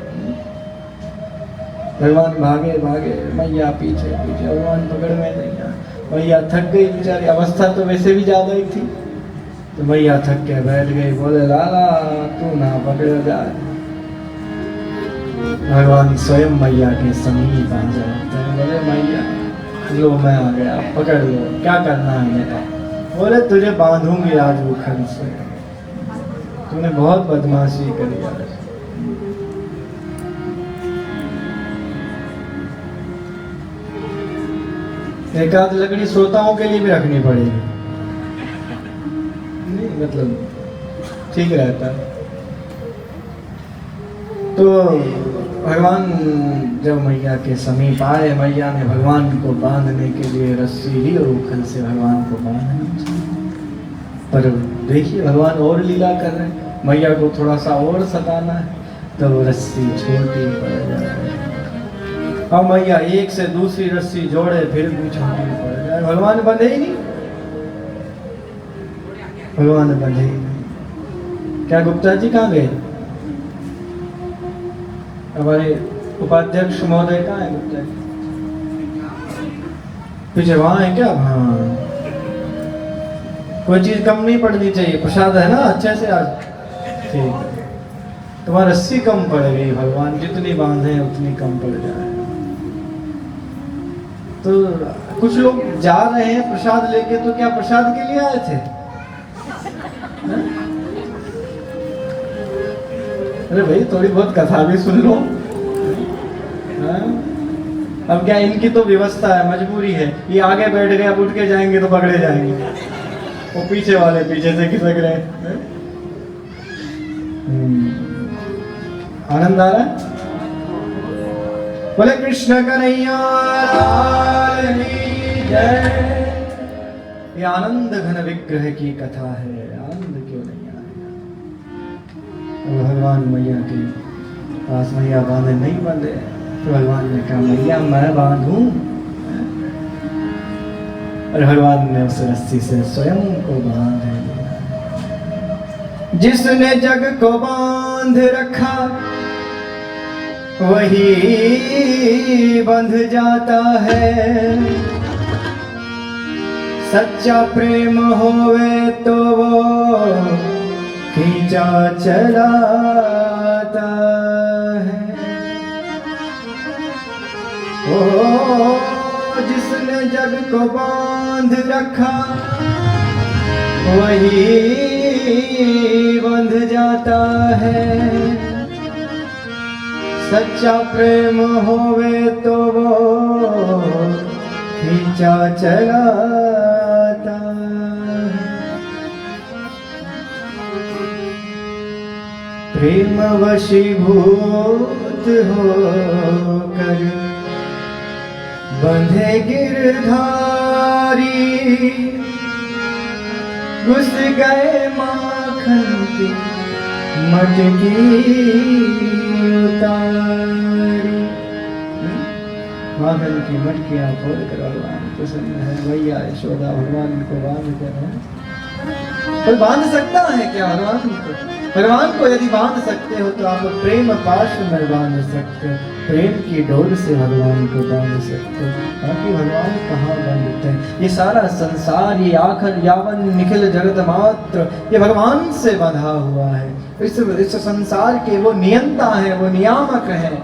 Speaker 1: भगवान भागे भागे, मैया पीछे पीछे, भगवान पकड़ में नहीं आया। मैया थक गई बेचारी, अवस्था तो वैसे भी ज्यादा ही थी। तो मैया थक के बैठ गई। बोले लाला तू ना पकड़ जाए। भगवान स्वयं मैया के समीप आ जाते हैं। बोले मैया लो मैं आ गया, पकड़ लो, क्या करना है मेरा। बोले तुझे बांधूंगी आज उखल से, तूने बहुत बदमाशी करी आज। एक आध लकड़ी श्रोताओं के लिए भी रखनी पड़ेगी, नहीं मतलब ठीक रहता। तो भगवान जब मैया के समीप आए, मैया ने भगवान को बांधने के लिए रस्सी ली और उखल से भगवान को बांधना। पर देखिए भगवान और लीला कर रहे हैं। मैया को थोड़ा सा और सताना है तो रस्सी छोटी पड़ जाए। अब मैया एक से दूसरी रस्सी जोड़े फिर भी छोटी पड़ जाए। भगवान बंधे ही नहीं, भगवान बंधे ही नहीं। क्या गुप्ता जी कहाँ गए? हमारे उपाध्यक्ष महोदय कहाँ है? गुप्ता जी पीछे वहां है क्या? हाँ, कोई चीज कम नहीं पड़नी चाहिए। प्रसाद है ना अच्छे से आज? ठीक है। तुम्हारी रस्सी कम पड़ गई, भगवान जितनी बांधे उतनी कम पड़ जाए। तो कुछ लोग जा रहे हैं प्रसाद लेके, तो क्या प्रसाद के लिए आए थे? अरे भाई थोड़ी बहुत कथा भी सुन लो। अब क्या इनकी तो व्यवस्था है, मजबूरी है। ये आगे बैठ गए, अब उठ के जाएंगे तो पकड़े जाएंगे। वो पीछे वाले पीछे से खिसक रहे हैं। आनंद आ रहा है? बोले कृष्ण कन्हैया लाल की जय। ये आनंद घन विग्रह की कथा है। आनंद क्यों नहीं आएगा? भगवान मैया के पास मैया बांधे नहीं बांधे, तो भगवान ने कहा मैया मैं बांधूं। और भगवान ने उस रस्सी से स्वयं को बांध लिया। जिसने जग को बांध रखा वही बंध जाता है। सच्चा प्रेम होवे तो वो खींचा चलाता है। ओ जिसने जग को बांध रखा वही बंध जाता है। सच्चा प्रेम होवे तो वो खींचा चलाता है। प्रेम वशीभूत होकर बंधे गिरधारी, घुस गए माखन की मटकी उतारी। माखन की मटकियां खोल कर भगवान प्रसन्न है। भैया यशोदा भगवान को बांध कर है। कोई बांध सकता है क्या भगवान को? भगवान को यदि बांध सकते हो तो आप प्रेम पाश में बांध सकते हो, प्रेम की डोर से भगवान को बांध सकते हो। बाकी भगवान कहाँ बंधते हैं? ये सारा संसार, ये आखिर यावन निखिल जगत मात्र, ये भगवान से बंधा हुआ है। इस संसार के वो नियंता है, वो नियामक है,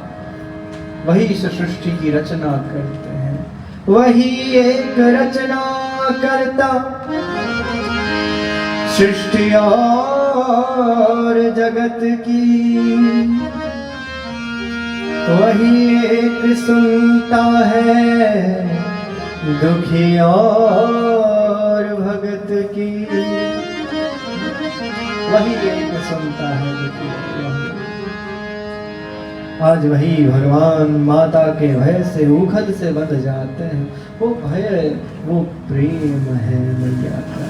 Speaker 1: वही इस सृष्टि की रचना करते हैं। वही एक रचना करता सृष्टि और जगत की, वही एक सुनता है दुखी और भगत की, वही एक सुनता है दुखी और। आज वही भगवान माता के भय से उखल से बंध जाते हैं। वो भय, वो प्रेम है मैया का।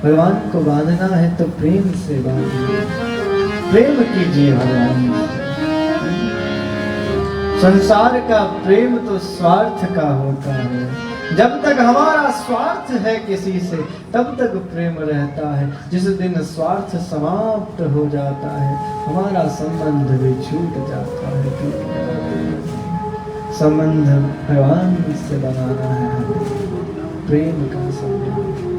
Speaker 1: भगवान को बांधना है तो प्रेम से बांधिए, प्रेम कीजिए भगवान से। संसार का प्रेम तो स्वार्थ का होता है। जब तक हमारा स्वार्थ है किसी से तब तक प्रेम रहता है। जिस दिन स्वार्थ समाप्त हो जाता है हमारा संबंध भी छूट जाता है। संबंध भगवान से बनाना है, प्रेम का संबंध।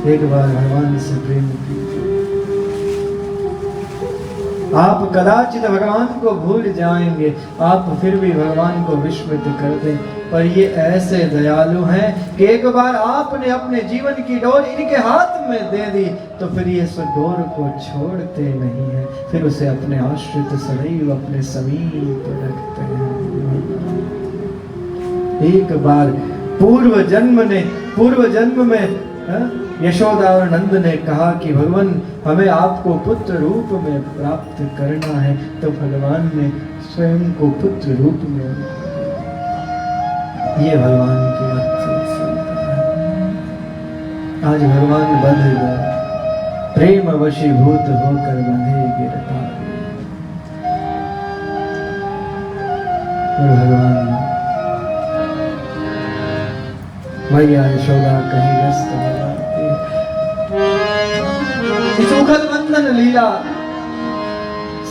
Speaker 1: एक बार भगवान से प्रेम कीजिए, आप कदाचित भगवान को भूल जाएंगे, आप फिर भी भगवान को विस्मृत कर दें, पर ये ऐसे दयालु हैं कि एक बार आपने अपने जीवन की डोर इनके हाथ में दे दी तो फिर ये उस डोर को छोड़ते नहीं है, फिर उसे अपने आश्रित सदैव अपने समीप रखते हैं। एक बार पूर्व जन्म में यशोदा और नंद ने कहा कि भगवान हमें आपको पुत्र रूप में प्राप्त करना है, तो भगवान ने स्वयं को पुत्र रूप में, ये भगवान की आज भगवान बंध गए, प्रेम वशीभूत होकर बंधे गिरधारी। भगवान मैया यशोदा कहीं व्यस्त हो जाती है। इस उखल बंधन लीला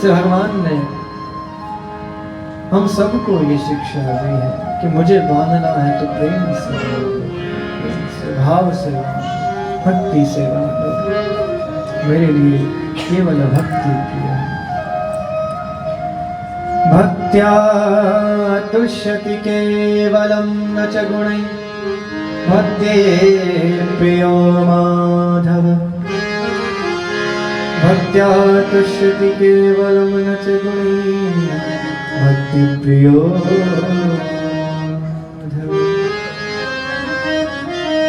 Speaker 1: से भगवान ने हम सबको ये शिक्षा दी है कि मुझे बांधना है तो प्रेम से, भाव से, भक्ति से बांधो। मेरे लिए केवल भक्ति प्रिय है। भक्त्या तुष्यति केवलं न च गुणैः, भक्ते प्रियो माधव। भक्त्या तुष्यति केवलं न च गुणैः, भक्ति प्रियो माधव।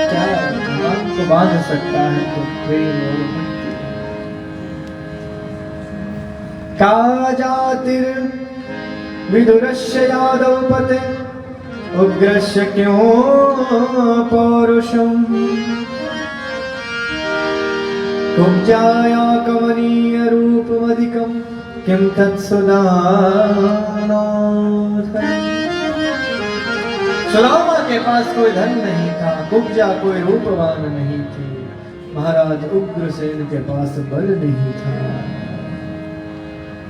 Speaker 1: क्या भगवान को बांध सकता है तो प्रेम और भक्ति। का जातिर विदुरस्य यादवपते, उग्रस्य क्यों पौरुषम्। कुब्जाया कमनीय रूपमधिकं, किं तत्सुदानाथ। सुदामा के पास कोई धन नहीं था, कुब्जा कोई रूपवान नहीं थी, महाराज उग्रसेन के पास बल नहीं था।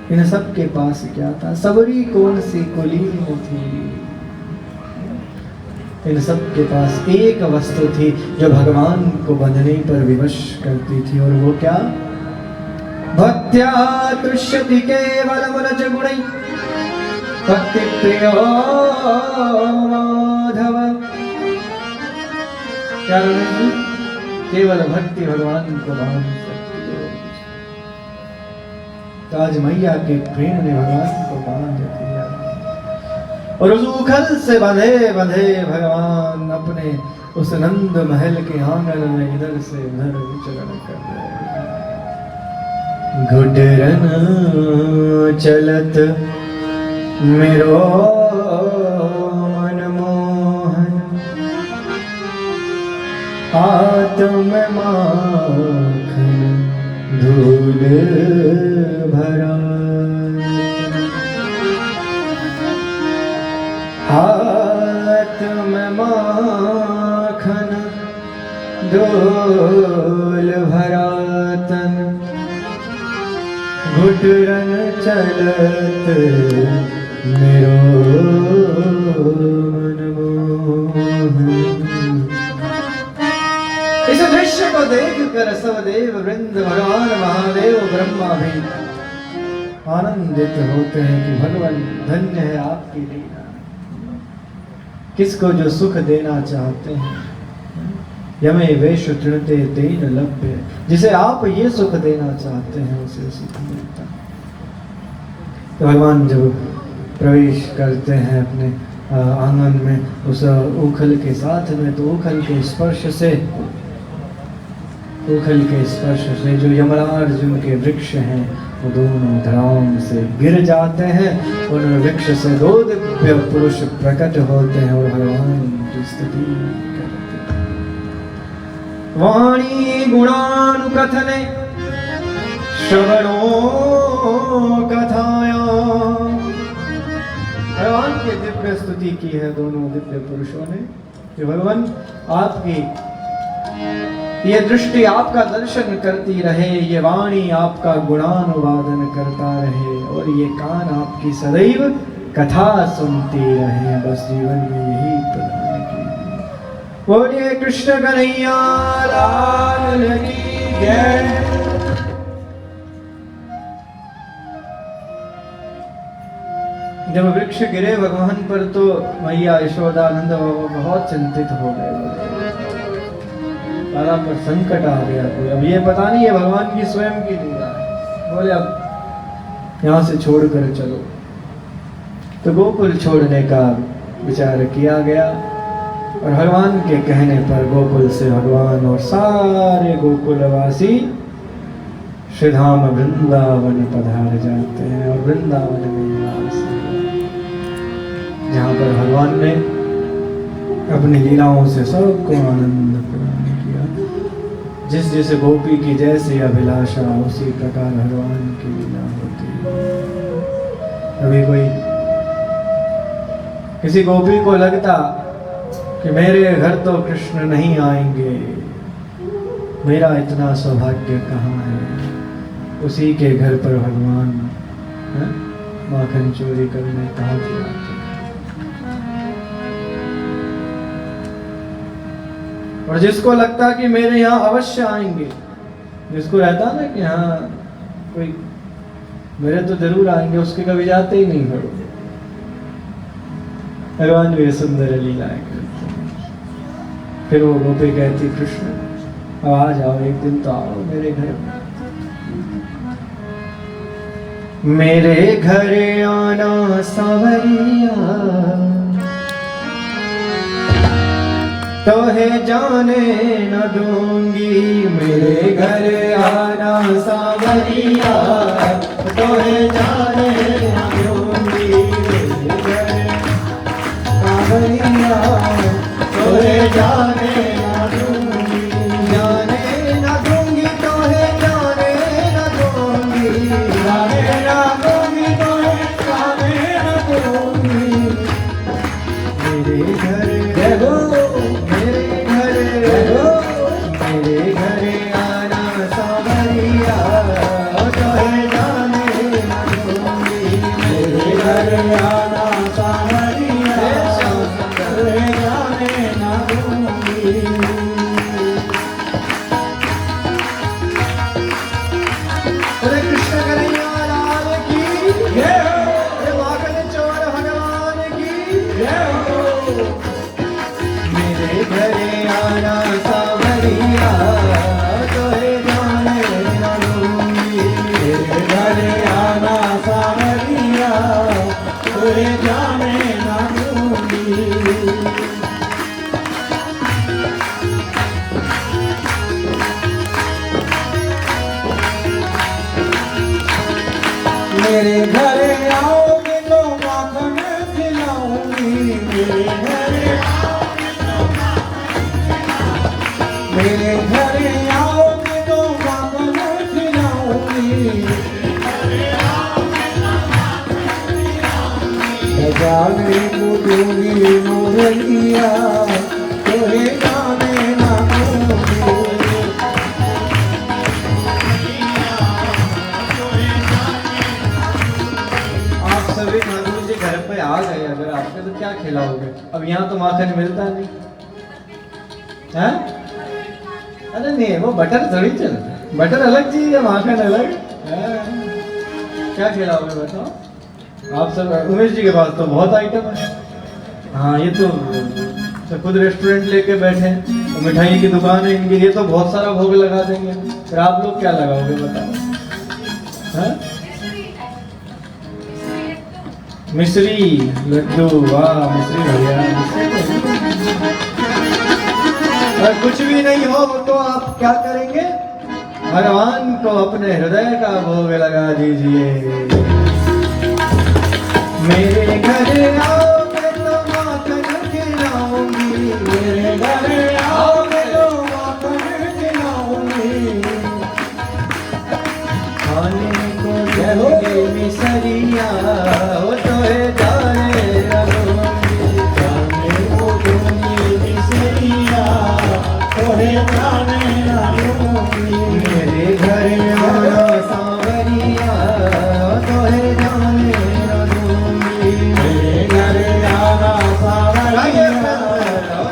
Speaker 1: इन सब के पास क्या था? सबरी कौन सी कुलीन थी। इन सब के पास एक वस्तु थी जो भगवान को बंधने पर विवश करती थी, और वो क्या? भक्त्या तुष्यति केवलं न च गुणैः, भक्ति प्रियो माधव। क्या नहीं? केवल भक्ति भगवान को बांध सकती है। तो आज मैया के प्रेम ने भगवान को बांध दिया, और उस उखल से बंधे बंधे भगवान अपने उस नंद महल के आंगन में इधर से उधर विचरण कर रहे। घुटरन चलत मेरो मनमोहन, हाथ में माखन धूल भरा। हाथ में माखन धूल भरा तन, घुटरन चलत मेरो मन मोहन। इस दृश्य को देख कर सब देव वृंद भगवान महादेव ब्रह्मा भी आनंदित होते हैं कि भगवान धन्य है आपकी लीला। किसको जो सुख देना चाहते हैं, यमे वेश तृणते तेन लभ्य, जिसे आप ये सुख देना चाहते हैं उसे सुख मिलता है। तो भगवान जब प्रवेश करते हैं अपने आंगन में उस उखल के साथ में, तो उखल के स्पर्श से जो यमराज के वृक्ष हैं वो दोनों धराम से गिर जाते हैं। उन वृक्ष से दो दिव्य पुरुष प्रकट होते हैं और भगवान की स्तुति करते हैं। वाणी गुणानुकथने श्रवणो कथाया। भगवान की दिव्य स्तुति की है दोनों दिव्य पुरुषों ने कि भगवान आपकी ये दृष्टि आपका दर्शन करती रहे, ये वाणी आपका गुणानुवादन करता रहे और ये कान आपकी सदैव कथा सुनती रहे। बस जीवन में यही प्रदान की। बोलिए कृष्ण कन्हैया लाल की जय। जब वृक्ष गिरे भगवान पर तो मैया यशोदानंद बाबा बहुत चिंतित हो गए। सारा पर संकट आ गया कोई, अब ये पता नहीं है भगवान की स्वयं की लीला है। बोले अब यहाँ से छोड़ कर चलो। तो गोकुल छोड़ने का विचार किया गया और भगवान के कहने पर गोकुल से भगवान और सारे गोकुलवासी श्रीधाम वृंदावन पधार जाते हैं। और वृंदावन में जहाँ पर भगवान ने अपनी लीलाओं से सबको आनंद प्रदान किया। जिस गोपी की जैसी अभिलाषा उसी प्रकार भगवान की लीला होती है। कभी कोई किसी गोपी को लगता कि मेरे घर तो कृष्ण नहीं आएंगे, मेरा इतना सौभाग्य कहाँ है, उसी के घर पर भगवान माखन चोरी करने पहुंच जाते। और जिसको लगता कि मेरे यहाँ अवश्य आएंगे, जिसको रहता ना कि हाँ कोई मेरे तो जरूर आएंगे, उसके कभी जाते ही नहीं करो। भगवान भी सुंदर लीलाएं करते हैं। फिर वो गोपी कहती कृष्ण अब आ जाओ, एक दिन तो आओ मेरे घर। मेरे घर आना सांवरिया, तो है जाने न दूंगी। मेरे घर आना सांवरिया, तो है जाने न दूंगी। मेरे घर सांवरिया, तो है जाने न दूंगी। जाने न दूंगी, तो है जाने न दूंगी। जाने न दूंगी, तो है जाने न दूंगी। मेरे घर देखो, मेरे घर आना सांवरिया, तो है जाने न दूंगी। मेरे घर आना सांवरिया, तो है जाने न दूंगी। अरे कृष्ण कन्हैया लाल की जय हो, माखन चोर भगवान की जय हो। मेरे घर आना सांवरिया, तो है जाने न दूंगी। मेरे घर आना सांवरिया, तो है जाने न दूंगी। मेरे घर आओगे तो माखन खिलाऊंगी। मेरे घर मेरे घर आओगे तो माखन खिलाऊंगी। जाने को दूंगी मोरैया, तोरे जाने ना दूंगी। सभी ठाकुर जी घर पे आ गए अगर आपके तो क्या खिलाओगे? अब यहाँ तो माखन मिलता नहीं है? अरे नहीं, वो बटर थोड़ी चलता, बटर अलग चीज है, माखन अलग है। क्या खिलाओगे बताओ? आप सब उमेश जी के पास तो बहुत आइटम है। हाँ ये तो खुद रेस्टोरेंट लेके बैठे हैं, तो मिठाई की दुकान है इनकी, ये तो बहुत सारा भोग लगा देंगे। फिर आप लोग क्या लगाओगे बताओ? हाँ? मिश्री लड्डू, वाह मिश्री बढ़िया। और कुछ भी नहीं हो तो आप क्या करेंगे? भगवान को अपने हृदय का भोग लगा दीजिए। मेरे घर आओगे तो माखन खिलाऊंगी, मेरे घर आओगे तो माखन खिलाऊंगी, खाने को देंगे मिसरिया हो तो है जाने लगूंगी, खाने को देंगे मिसरिया तो है जाने लगूंगी, मेरे घर आना सांवरिया तो है जाने लगूंगी, मेरे घर आना सांवरिया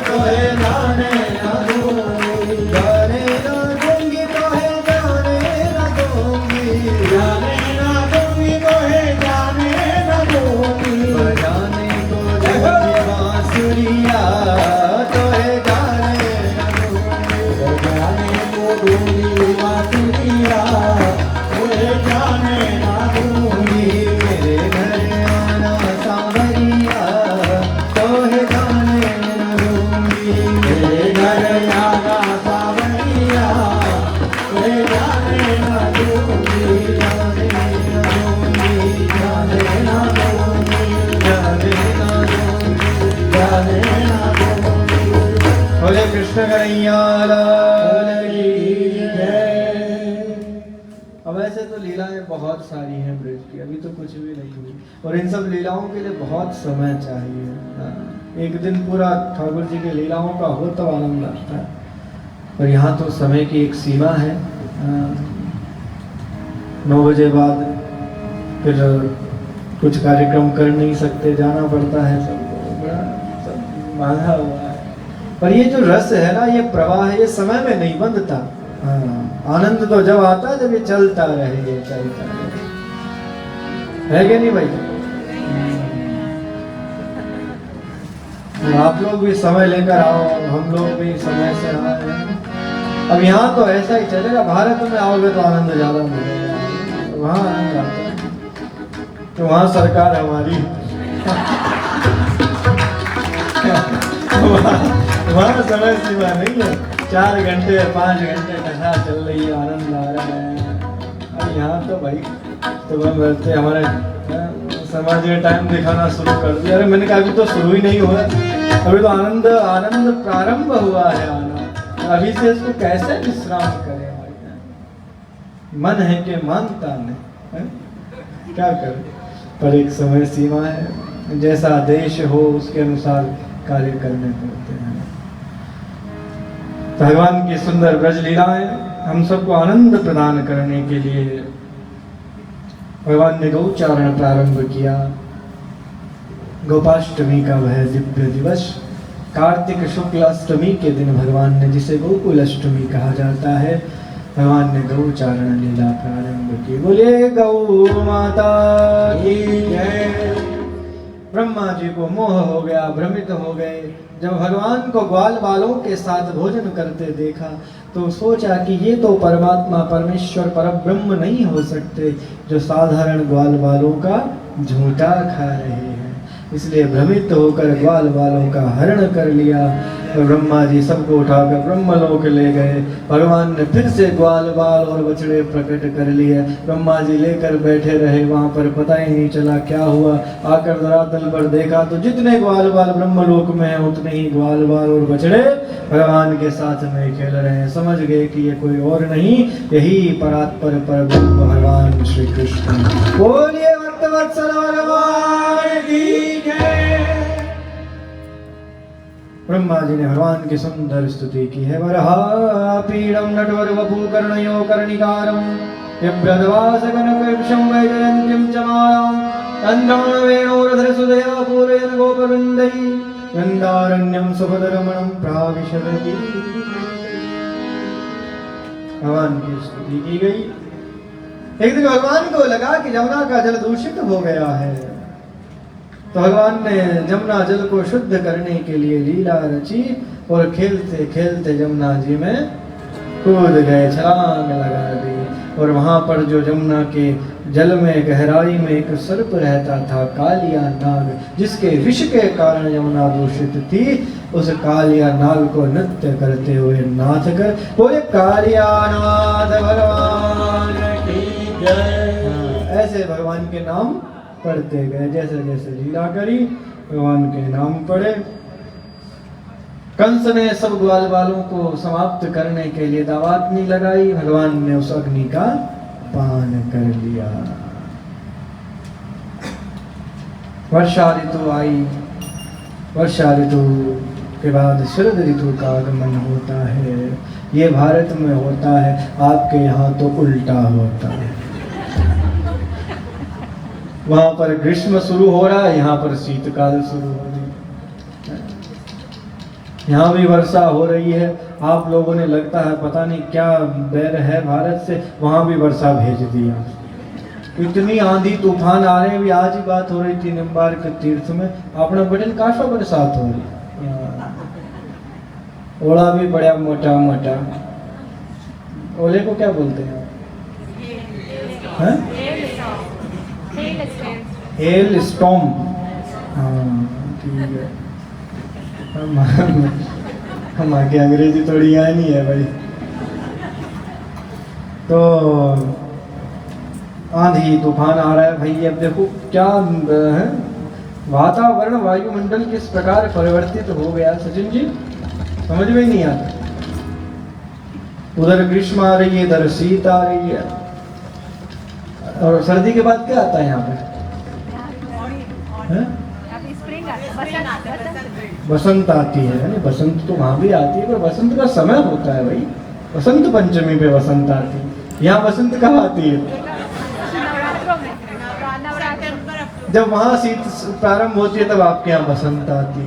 Speaker 1: तो है जाने लगूंगी, जाने लगूंगी तो है जाने लगूंगी, जाने लगूंगी तो है जाने लगूंगी, बजाने को देंगे बांसुरिया तो है जाने लगूंगी, बजाने को दूंगी बांसुरिया तो है जाने लगूंगी, मेरे घर आना सांवरिया तो है जाने लगूंगी, मेरे घर आना सांवरिया तो है जाने लगूंगी, जाने लगूंगी, जाने लगूंगी, जाने लगूंगी, जाने लगूंगी। बोले कृष्ण कन्हैया लाल की जय। अब ऐसे तो लीलाएं बहुत सारी हैं ब्रज की, अभी तो कुछ भी नहीं हुई, और इन सब लीलाओं के लिए बहुत समय चाहिए। हाँ, एक दिन पूरा ठाकुर जी की लीलाओं का हो तो आनंद आता है, और यहाँ तो समय की एक सीमा है। 9 बजे बाद फिर कुछ कार्यक्रम कर नहीं सकते, जाना पड़ता है, सबको बड़ा सब बांधा हुआ है। पर ये जो रस है ना, ये प्रवाह है, ये समय में नहीं बंधता। हाँ, आनंद तो जब आता है जब ये चलता रहे, ये चलता रहे, है कि नहीं भाई? आप लोग भी समय लेकर आओ, हम लोग भी समय से आए। अब यहाँ तो ऐसा ही चलेगा, भारत में आओगे तो आनंद ज्यादा मिलेगा, वहाँ आनंद आता है तो वहाँ सरकार हमारी वहाँ समय सीमा नहीं है, 4 घंटे 5 घंटे कथा चल रही है, आनंद आ रहा है। अब यहाँ तो भाई सुबह मिलते हमारे समाज में टाइम दिखाना शुरू कर दिया। अरे मैंने कहा अभी तो शुरू ही नहीं हुआ, अभी तो आनंद आनंद प्रारंभ हुआ है आना, अभी से इसको कैसे विश्राम करें भाई? मन है कि मानता नहीं है? क्या करें? पर एक समय सीमा है, जैसा देश हो उसके अनुसार कार्य करने पड़ते हैं। भगवान की सुंदर ब्रज लीलाएं हम सबको आनंद प्रदान करने के लिए भगवान ने गौचारण प्रारंभ किया। गोपाष्टमी का वह दिव्य दिवस, कार्तिक शुक्ल अष्टमी के दिन भगवान ने, जिसे गोकुल अष्टमी कहा जाता है, भगवान ने गौचारण लीला प्रारंभ की। बोले गौ माता की जय। ब्रह्मा जी को मोह हो गया, भ्रमित हो गए। जब भगवान को ग्वाल बालों के साथ भोजन करते देखा तो सोचा कि ये तो परमात्मा परमेश्वर परब्रह्म नहीं हो सकते जो साधारण ग्वाल बालों का झूठा खा रहे हैं। इसलिए भ्रमित होकर ग्वाल बालों का हरण कर लिया और ब्रह्मा जी सबको उठाकर ब्रह्मलोक ले गए। भगवान ने फिर से ग्वाल बाल और बछड़े प्रकट कर लिए। ब्रह्मा जी लेकर बैठे रहे, वहां पर पता ही नहीं चला क्या हुआ। आकर धरातल पर देखा तो जितने ग्वाल बाल ब्रह्मलोक में है उतने ही ग्वाल बाल और बछड़े भगवान के साथ में खेल रहे हैं। समझ गए कि ये कोई और नहीं, यही परात्पर परब्रह्म भगवान श्री कृष्ण। बोलिए भक्तवत्सल भगवान की जय। ब्रह्मा जी ने भगवान की सुंदर स्तुति की है। वरहापीडं नटवर वपु कर्णयो कर्णिकारं बिभ्रद्वासगणकृशं वैजयन्तीं च मालां अन्धावेणोरधरसुदया पूरयन् गोपवृन्दै गन्धारण्यं सुखदरमणं प्राविशति। भगवान की स्तुति की गई। एक दिन भगवान को लगा कि जमुना का जल दूषित हो गया है, तो भगवान ने जमुना जल को शुद्ध करने के लिए लीला रची और खेलते खेलते जमुना जी में कूद गए, छलांग लगा दी। और वहां पर जो जमुना के जल में गहराई में एक सर्प रहता था, कालिया नाग, जिसके विष के कारण जमुना दूषित थी, उस कालिया नाग को नृत्य करते हुए नाथ कर बोले कालिया नाथ भगवान की जय। ऐसे भगवान के नाम पढ़ते गए, जैसे जैसे लीला करी भगवान के नाम पढ़े। कंस ने सब ग्वाल वालों को समाप्त करने के लिए दावाग्नि लगाई, भगवान ने उस अग्नि का पान कर लिया। वर्षा ऋतु आई, वर्षा ऋतु के बाद शरद ऋतु का आगमन होता है। ये भारत में होता है, आपके यहाँ तो उल्टा होता है। वहां पर ग्रीष्म शुरू हो रहा है, यहाँ पर शीतकाल शुरू हो रही है। यहाँ भी वर्षा हो रही है, आप लोगों ने लगता है पता नहीं क्या बैर है भारत से, वहां भी वर्षा भेज दिया। इतनी आंधी तूफान आ रहे हैं। भी आज ही बात हो रही थी निम्बार्क के तीर्थ में, अपना बटन काशा बरसात हो रही, ओला भी बड़ा मोटा मोटा। ओले को क्या बोलते हैं? Hello storm. हाँ ठीक है, हम आगे अंग्रेजी थोड़ी यहाँ नहीं है भाई। तो आंधी तूफान आ रहा है भाई। अब देखो क्या है, वातावरण वायुमंडल किस प्रकार परिवर्तित हो गया सचिन जी, समझ में नहीं आता। उधर ग्रीष्म आ रही है, इधर शीत आ रही है, और सर्दी के बाद क्या आता है यहाँ पे? बसंत आती है। बसंत तो वहां भी आती है, पर बसंत का समय होता है भाई। बसंत पंचमी पे बसंत आती है, यहाँ बसंत कब आती है? जब वहां शीत प्रारंभ होती है तब आपके यहाँ बसंत आती है।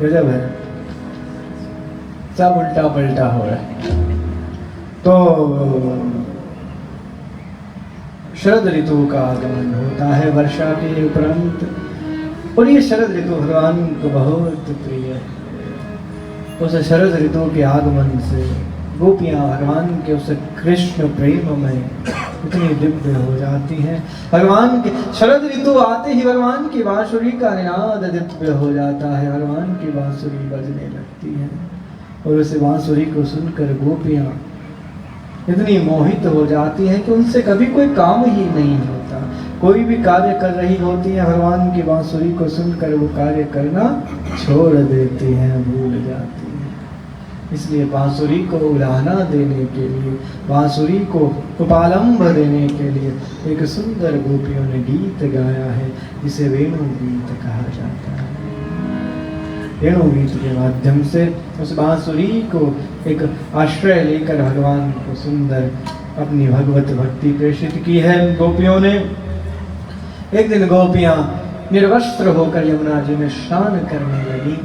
Speaker 1: गजब है, सब उल्टा पलटा हो रहा है। तो शरद ऋतु का आगमन होता है वर्षा के उपरांत, और ये शरद ऋतु भगवान को बहुत प्रिय है। उस शरद ऋतु के आगमन से गोपियां भगवान के उस कृष्ण प्रेम में इतनी दिव्य हो जाती हैं। भगवान के शरद ऋतु आते ही भगवान की बांसुरी का निनाद दिव्य हो जाता है, भगवान की बांसुरी बजने लगती है, और उस बांसुरी को सुनकर गोपियां इतनी मोहित हो जाती हैं कि उनसे कभी कोई काम ही नहीं होता। कोई भी कार्य कर रही होती है, भगवान की बांसुरी को सुनकर वो कार्य करना छोड़ देती हैं, भूल जाती हैं। इसलिए बांसुरी को उलाहना देने के लिए, बांसुरी को उपालंब देने के लिए एक सुंदर गोपियों ने गीत गाया है, जिसे वेणु गीत कहा जाता है। वेणु गीत के माध्यम से उस बांसुरी को एक आश्रय लेकर भगवान को सुंदर अपनी भगवत भक्ति प्रेषित की है गोपियों ने। एक दिन गोपियां निर्वस्त्र होकर यमुना जी में स्नान करने लगी,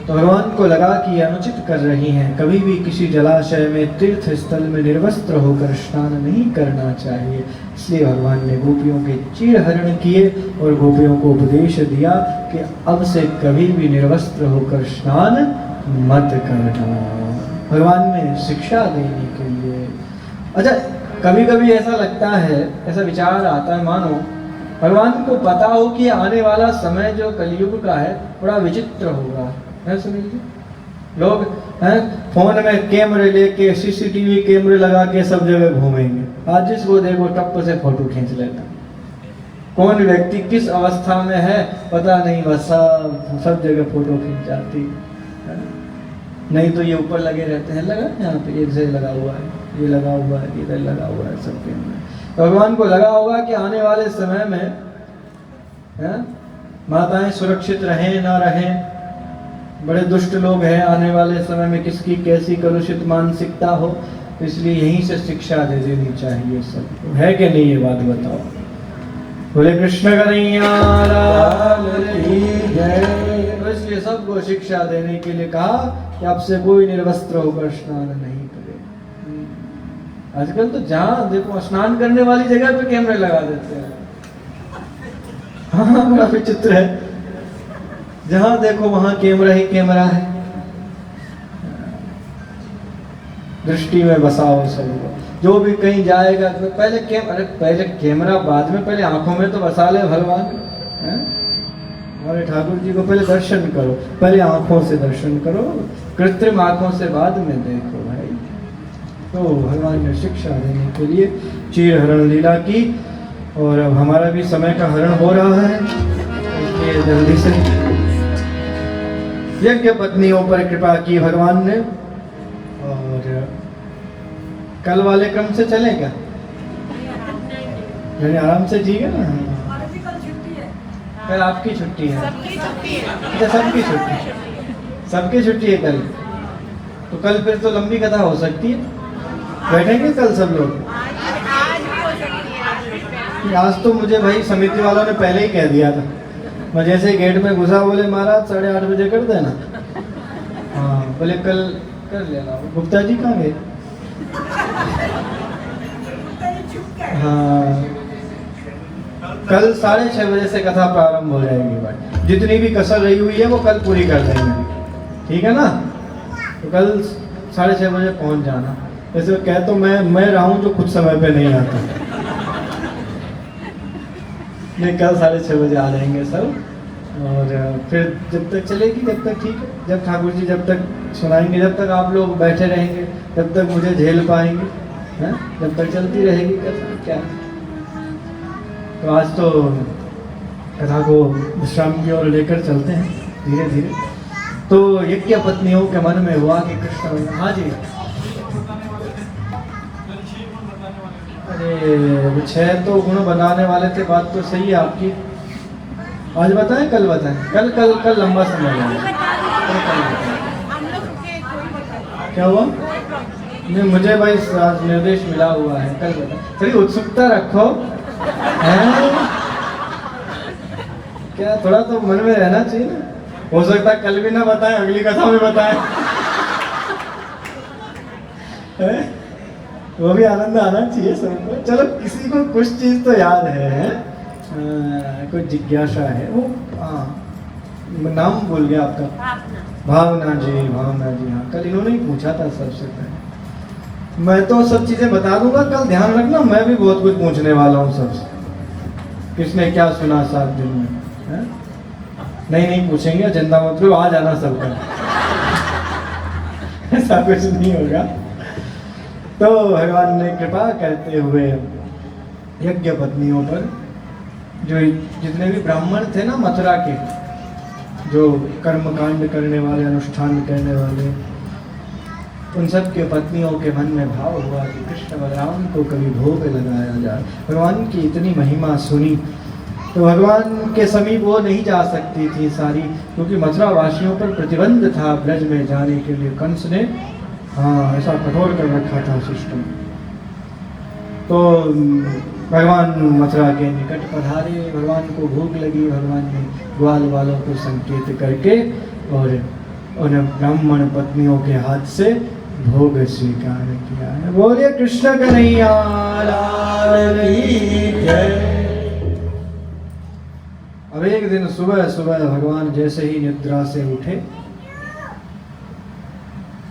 Speaker 1: तो भगवान को लगा कि ये अनुचित कर रही हैं। कभी भी किसी जलाशय में, तीर्थ स्थल में निर्वस्त्र होकर स्नान नहीं करना चाहिए। इसलिए भगवान ने गोपियों के चीरहरण किए और गोपियों को उपदेश दिया कि अब से कभी भी निर्वस्त्र होकर स्नान मत करना। भगवान ने शिक्षा देने के लिए। अच्छा, कभी कभी ऐसा लगता है, ऐसा विचार आता है, मानो भगवान को पता हो कि आने वाला समय जो कलयुग का है बड़ा विचित्र होगा, है सुनील जी। लोग हैं फोन में कैमरे लेके, सीसीटीवी कैमरे लगा के सब जगह घूमेंगे। आज जिसको देखो टप से फोटो खींच लेता। कौन व्यक्ति किस अवस्था में है पता नहीं, बस सब जगह फोटो खींच जाती है। नहीं तो ये ऊपर लगे रहते हैं, लगा यहाँ पे एक जगह लगा हुआ है, ये लगा हुआ है, इधर लगा हुआ है, सब कैमरे। तो भगवान को लगा होगा कि आने वाले समय में माताएं सुरक्षित रहें ना रहें, बड़े दुष्ट लोग हैं आने वाले समय में, किसकी कैसी कलुषित मानसिकता हो, तो इसलिए यहीं से शिक्षा दे देनी चाहिए सबको। है कि नहीं ये बात बताओ? बोले कृष्ण कन्हैया लाल की जय। तो इसलिए सबको शिक्षा देने के लिए कहा कि आपसे कोई निर्वस्त्र होकर स्नान नहीं करे। आजकल तो जहाँ देखो स्नान करने वाली जगह पे कैमरे लगा देते हैं। हाँ बड़ा विचित्र है, जहाँ देखो वहां कैमरा ही कैमरा है। दृष्टि में बसाओ सबको, जो भी कहीं जाएगा तो पहले कैमरा बाद में, पहले आंखों में तो बसा ले भगवान। हमारे ठाकुर जी को पहले दर्शन करो, पहले आंखों से दर्शन करो, कृत्रिम आंखों से बाद में देखो भाई। तो भगवान ने शिक्षा देने के लिए चीर हरण लीला की। और अब हमारा भी समय का हरण हो रहा है, इसलिए जल्दी से यज्ञ पत्नियों पर कृपा की भगवान ने। और कल वाले क्रम से चलें क्या? यानी आराम से जिएगा ना। कल आपकी छुट्टी है? अच्छा सबकी छुट्टी, सबकी छुट्टी है कल। तो कल फिर तो लंबी कथा हो सकती है, बैठेंगे कल सब लोग। आज तो मुझे भाई समिति वालों ने पहले ही कह दिया था, मैं जैसे गेट में घुसा बोले महाराज 8:30 बजे कर देना। हाँ बोले कल कर लेना। गुप्ता जी कहाँ गए? हाँ कल 6:30 बजे से कथा प्रारंभ हो जाएगी भाई। जितनी भी कसर रही हुई है वो कल पूरी कर देंगे, ठीक है ना? तो कल 6:30 बजे पहुंच जाना। वैसे कह तो मैं रहा हूँ जो खुद समय पे नहीं आता। नहीं कल 6:30 बजे आ जाएंगे सब। और फिर जब तक चलेगी जब तक ठीक है, जब ठाकुर जी जब तक सुनाएंगे, जब तक आप लोग बैठे रहेंगे, जब तक मुझे झेल पाएंगे, हैं? जब तक चलती रहेगी कथा क्या। तो आज तो कथा को विश्राम की ओर लेकर चलते हैं धीरे धीरे। तो यज्ञ पत्नियों के मन में हुआ कि कृष्ण, हाँ जी अरे 6 तो गुण बनाने वाले थे, बात तो सही है आपकी। आज बताएं कल बताएं? कल लंबा समय लगेगा। क्या हुआ? नहीं मुझे भाई आज निर्देश मिला हुआ है, कल बताएं। थोड़ी उत्सुकता रखो हैं? क्या थोड़ा तो मन में रहना चाहिए ना। हो सकता है कल भी ना बताएं, अगली कथा में बताएं। वो भी आनंद आना चाहिए सबको। चलो किसी को कुछ चीज तो याद है, कोई जिज्ञासा है। वो नाम भूल गया आपका। भावना जी, भावना जी। हाँ कल इन्होंने ही पूछा था सबसे पहले। मैं तो सब चीजें बता दूंगा, कल ध्यान रखना मैं भी बहुत कुछ पूछने वाला हूँ सबसे। किसने क्या सुना 7 दिन में है? नहीं पूछेंगे, चिंता मत करो, आ जाना सबका। ऐसा कुछ नहीं होगा। तो भगवान ने कृपा करते हुए यज्ञ पत्नियों पर, जो जितने भी ब्राह्मण थे ना मथुरा के, जो कर्म कांड करने वाले, अनुष्ठान करने वाले, उन सब के पत्नियों के मन में भाव हुआ कि कृष्ण बलराम को कभी भोग लगाया जाए। भगवान की इतनी महिमा सुनी तो भगवान के समीप वो नहीं जा सकती थी सारी, क्योंकि मथुरा वासियों पर प्रतिबंध था ब्रज में जाने के लिए। कंस ने हाँ ऐसा कठोर कर रखा था सिस्टम। तो भगवान मथुरा के निकट पधारे, भगवान को भूख लगी, भगवान ने ग्वाल वालों को संकेत करके और उन ब्राह्मण पत्नियों के हाथ से भोग स्वीकार किया है। बोलिए कृष्ण कन्हैया लाल की जय। अब एक दिन सुबह सुबह भगवान जैसे ही निद्रा से उठे,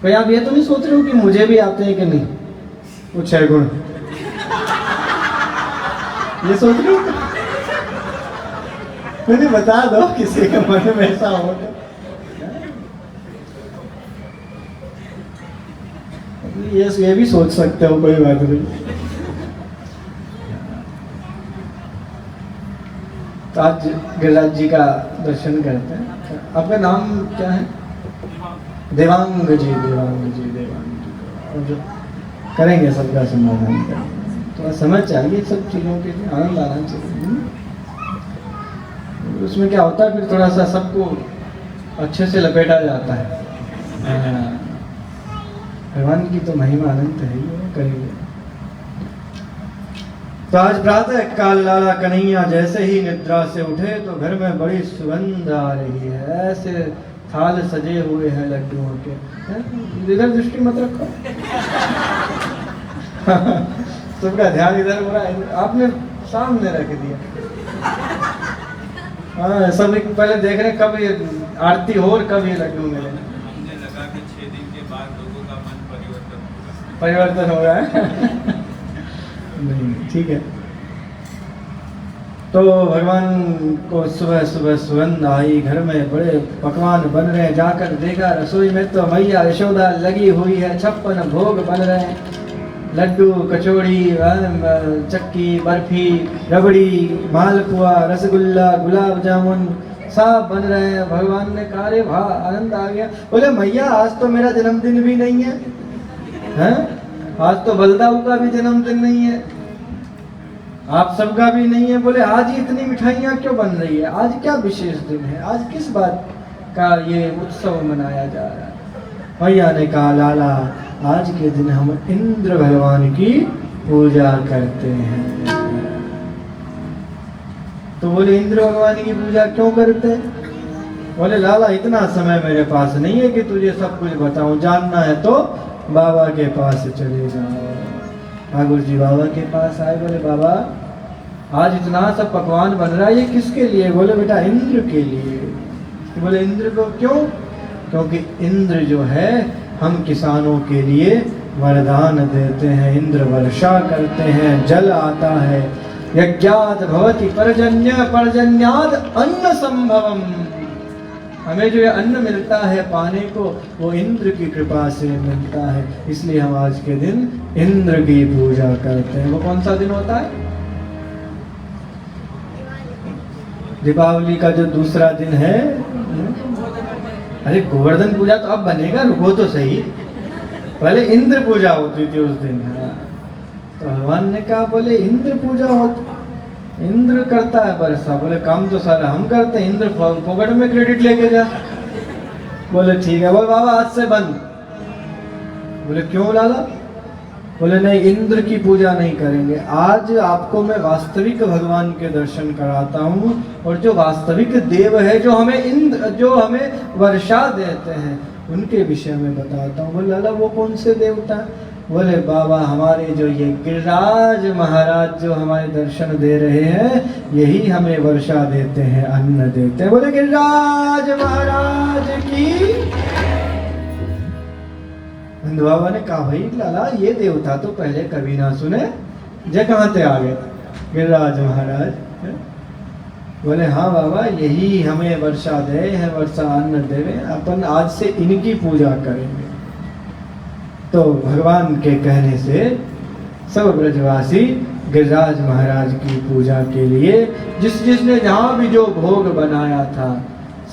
Speaker 1: भाई आप ये तो नहीं सोच रहे हो कि मुझे भी आते हैं कि नहीं वो 6 गुण, ये सोच रहे हो? मुझे बता दो किसी के मन में ऐसा हो तो ये भी सोच सकते हो, कोई बात नहीं। तो आज गिरिराज जी का दर्शन करते हैं। आपका नाम क्या है? देवांग जी, देवांग जी, देवांग जी। और जो करेंगे सबका समाधान करेंगे। थोड़ा समझ चाहिए सब चीज़ों के लिए, आनंद आना चाहिए। उसमें क्या होता है फिर थोड़ा सा सबको अच्छे से लपेटा जाता है। भगवान की तो महिमा अनंत है, ये करेंगे। तो आज प्रातः काल लाला कन्हैया जैसे ही निद्रा से उठे तो घर में बड़ी सुगंध आ रही है, ऐसे थाल सजे हुए हैं लड्डुओं के। इधर दृष्टि मत रखो सबका ध्यान इधर हो रहा है, आपने सामने रख दिया। हाँ, सब पहले देख रहे कब ये आरती हो और कब ये लड्डू मिले।
Speaker 2: मुझे लगा कि 6 दिन के बाद लोगों का मन परिवर्तन
Speaker 1: हो रहा है नहीं, ठीक है। तो भगवान को सुबह सुबह सुगंध आई, घर में बड़े पकवान बन रहे हैं। जाकर देखा रसोई में तो मैया यशोदा लगी हुई है, 56 भोग बन रहे हैं, लड्डू, कचौड़ी, चक्की, बर्फी, रबड़ी, मालपुआ, रसगुल्ला, गुलाब जामुन सब बन रहे हैं। भगवान ने कहा अरे वाह, आनंद आ गया। बोले मैया आज तो मेरा जन्मदिन भी नहीं है, हैं? आज तो बलदाऊ का भी जन्मदिन नहीं है, आप सबका भी नहीं है। बोले आज ही इतनी मिठाइयाँ क्यों बन रही है, आज क्या विशेष दिन है, आज किस बात का ये उत्सव मनाया जा रहा है? मैया ने कहा लाला आज के दिन हम इंद्र भगवान की पूजा करते हैं। तो बोले इंद्र भगवान की पूजा क्यों करते हैं? बोले लाला इतना समय मेरे पास नहीं है कि तुझे सब कुछ बताऊं, जानना है तो बाबा के पास चले जाओ। ठाकुर जी बाबा के पास आए, बोले बाबा आज इतना सब पकवान बन रहा है, ये किसके लिए? बोले बेटा इंद्र के लिए। बोले इंद्र को क्यों? क्योंकि इंद्र जो है हम किसानों के लिए वरदान देते हैं, इंद्र वर्षा करते हैं, जल आता है, यज्ञात भवति पर्जन्य पर्जन्याद अन्न संभवम, हमें जो ये अन्न मिलता है पाने को वो इंद्र की कृपा से मिलता है। इसलिए हम आज के दिन इंद्र की पूजा करते हैं। वो कौन सा दिन होता है? दीपावली का जो दूसरा दिन है। अरे गोवर्धन पूजा तो अब बनेगा, रुको तो सही, पहले इंद्र पूजा होती थी उस दिन। तो भगवान ने कहा बोले इंद्र पूजा होती, इंद्र करता है वर्षा। बोले काम तो सारा हम करते हैं, इंद्र पॉकेट में क्रेडिट लेके जा। बोले ठीक है। बोले बाबा आज से बंद। बोले क्यों लाला? बोले नहीं इंद्र की पूजा नहीं करेंगे, आज आपको मैं वास्तविक भगवान के दर्शन कराता हूँ और जो वास्तविक देव है जो हमें इंद्र जो हमें वर्षा देते हैं उनके विषय में बताता हूँ। बोले लाला वो कौन से देवता? बोले बाबा हमारे जो ये गिरिराज महाराज जो हमारे दर्शन दे रहे हैं यही हमें वर्षा देते हैं, अन्न देते हैं। बोले गिरिराज महाराज की। नंद बाबा ने कहा भाई लाला ये देवता तो पहले कभी ना सुने, जे कहाँ से आ गए गिरिराज महाराज? बोले हाँ बाबा यही हमें वर्षा दे है, वर्षा अन्न देवे, अपन आज से इनकी पूजा करेंगे। तो भगवान के कहने से सब ब्रजवासी गिरिराज महाराज की पूजा के लिए जिसने जहाँ भी जो भोग बनाया था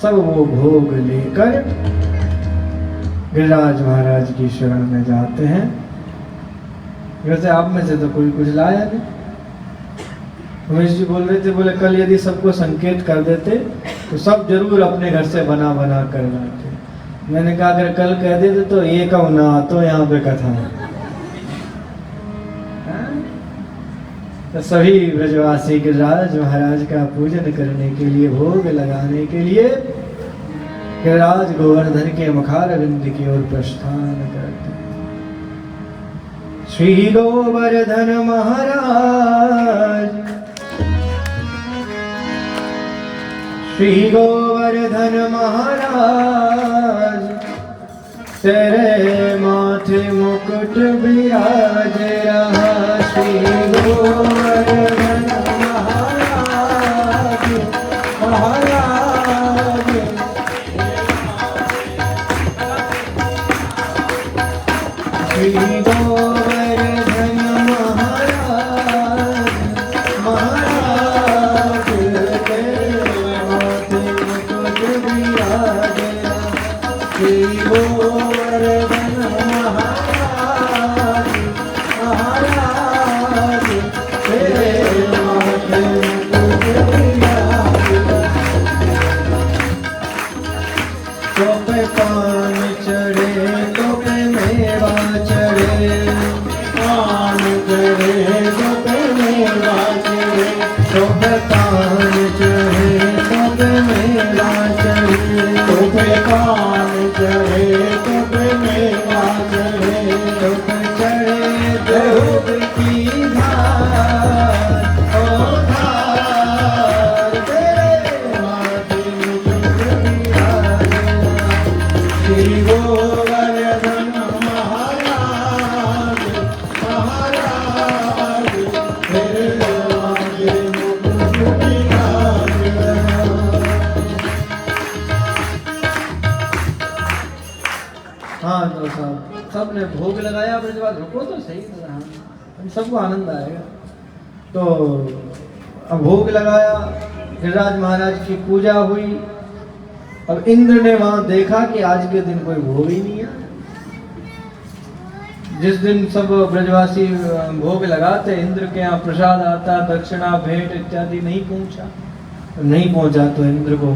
Speaker 1: सब वो भोग लेकर गिरिराज महाराज की शरण में जाते हैं। वैसे आप में से तो कोई कुछ लाया नहीं। उमेश जी बोल रहे थे, बोले कल यदि सबको संकेत कर देते तो सब जरूर अपने घर से बना बना कर लाते। मैंने कहा अगर कल कह देते तो ये कहो ना तो यहाँ पे कथा है। तो सभी ब्रजवासी गिरिराज महाराज का पूजन करने के लिए, भोग लगाने के लिए गिरिराज गोवर्धन के मुखारविंद की ओर प्रस्थान करते हैं। श्री गोवर्धन महाराज, श्री गोवर्धन महाराज तेरे माथे मुकुट विराज रहा। श्री गोवर्धन महाराज महाराज श्री गोवर्धन महाराज महाराज तेरे माथे मुकुट विराज रहा। श्री गोवर्धन महाराज महाराज तेरे पे कान चढ़े तो पे मेरा चढ़े,
Speaker 3: तो पे कान चढ़े तो पे मेरा चढ़े,
Speaker 1: तो पे चढ़े दूध की धार, ओ धार तेरे माथे मुकुट विराजे।
Speaker 3: श्री गोवर्धन महाराज महाराज तेरे माथे मुकुट विराजे।
Speaker 1: हाँ तो सबने भोग लगाया, ब्रजवास रुको तो सही, हम सबको आनंद आएगा। तो अब भोग लगाया, गिरिराज महाराज की पूजा हुई। अब इंद्र ने वहां देखा कि आज के दिन कोई भोग ही नहीं है। जिस दिन सब ब्रजवासी भोग लगाते, इंद्र के यहाँ प्रसाद आता, दक्षिणा भेंट इत्यादि नहीं पहुंचा तो इंद्र को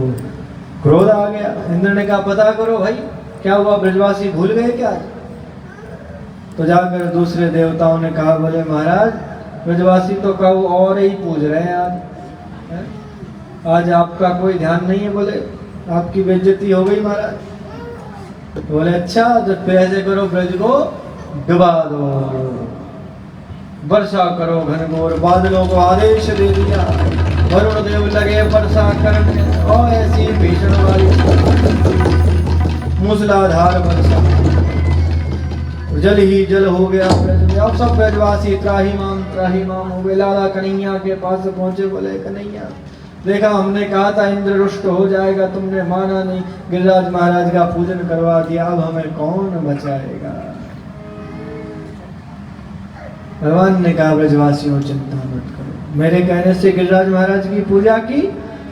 Speaker 1: क्रोध आ गया। इंद्र ने कहा पता करो भाई क्या हुआ, ब्रजवासी भूल गए क्या आज? तो जाकर दूसरे देवताओं ने कहा बोले महाराज ब्रजवासी तो कहो और ही पूज रहे हैं आज, है? आज आपका कोई ध्यान नहीं है, बोले आपकी बेइज्जती हो गई महाराज। तो बोले अच्छा तो ऐसे करो, ब्रज को डुबा दो, वर्षा करो घनघोर बादलों को आदेश दे दिया। वरुण देव लगे वर्षा करने और ऐसी भीषण वाली मूसलाधार वर्षा, जल ही जल हो गया ब्रज में। अब सब ब्रजवासी त्राहिमाम हो गए। लाला कन्हैया के पास पहुंचे, बोले कन्हैया देखा हमने कहा था इंद्र रुष्ट हो जाएगा, तुमने माना नहीं, गिरिराज महाराज का पूजन करवा दिया, अब हमें कौन बचाएगा? भगवान ने कहा ब्रजवासियों चिंता मत करो, मेरे कहने से गिरिराज महाराज की पूजा की,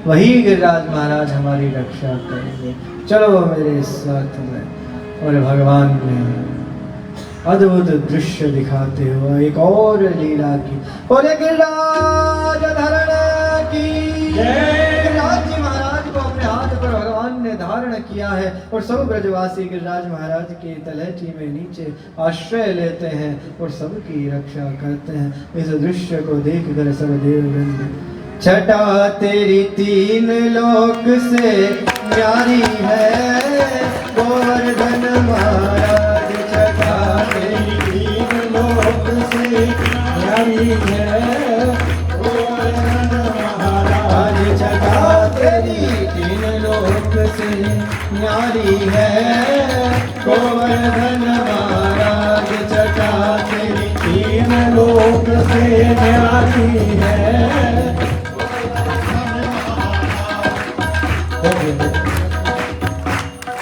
Speaker 1: वही गिरिराज महाराज हमारी रक्षा करेंगे, चलो मेरे साथ में। और भगवान ने अद्भुत दृश्य दिखाते हुए एक और लीला की। बोले गिरिराज धारण की जय। गिरिराज जी महाराज को अपने हाथ पर भगवान ने धारण किया है और सब ब्रजवासी गिरिराज महाराज के तलहटी में नीचे आश्रय लेते हैं और सबकी रक्षा करते हैं। इस दृश्य को देखकर सब देववृंद, छटा तेरी तीन लोक से न्यारी है गोवर्धन महाराज, छटा तेरी तीन लोक से न्यारी है गोवर्धन महाराज, छटा तेरी तीन लोक से न्यारी है गोवर्धन महाराज, छटा तेरी
Speaker 3: तीन लोक से न्यारी है।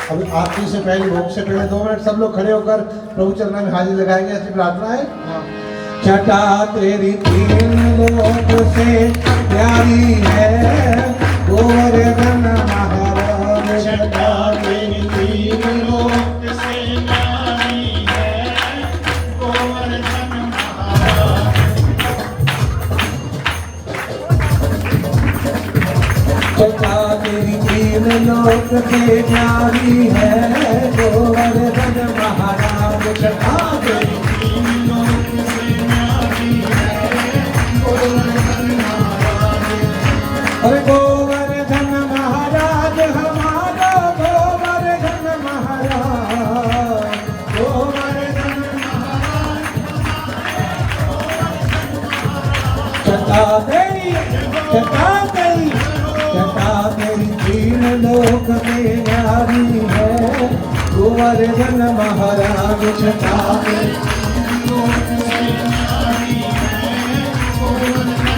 Speaker 3: अब आरती से पहले, भोग से पहले 2 मिनट सब लोग खड़े होकर प्रभु चरणों में हाजिर लगाएंगे, ऐसी प्रार्थना है। छटा तेरी तीन लोक से प्यारी है गोवर्धन महाराज, छटा तेरी तीन लोक से प्यारी है गोवर्धन महाराज, छटा तेरी तीन लोक से प्यारी है गोवर्धन महाराज, छटा तेरी तीन लोक से प्यारी है गोवर्धन महाराज। अरे गोवर्धन महाराज हमारा गोवर्धन महाराज, गोवर्धन महाराज, छटा तेरी तीन लोक में न्यारी है गोवर्धन महाराज, छटा तेरी तीन लोक में न्यारी है गोवर्धन महाराज।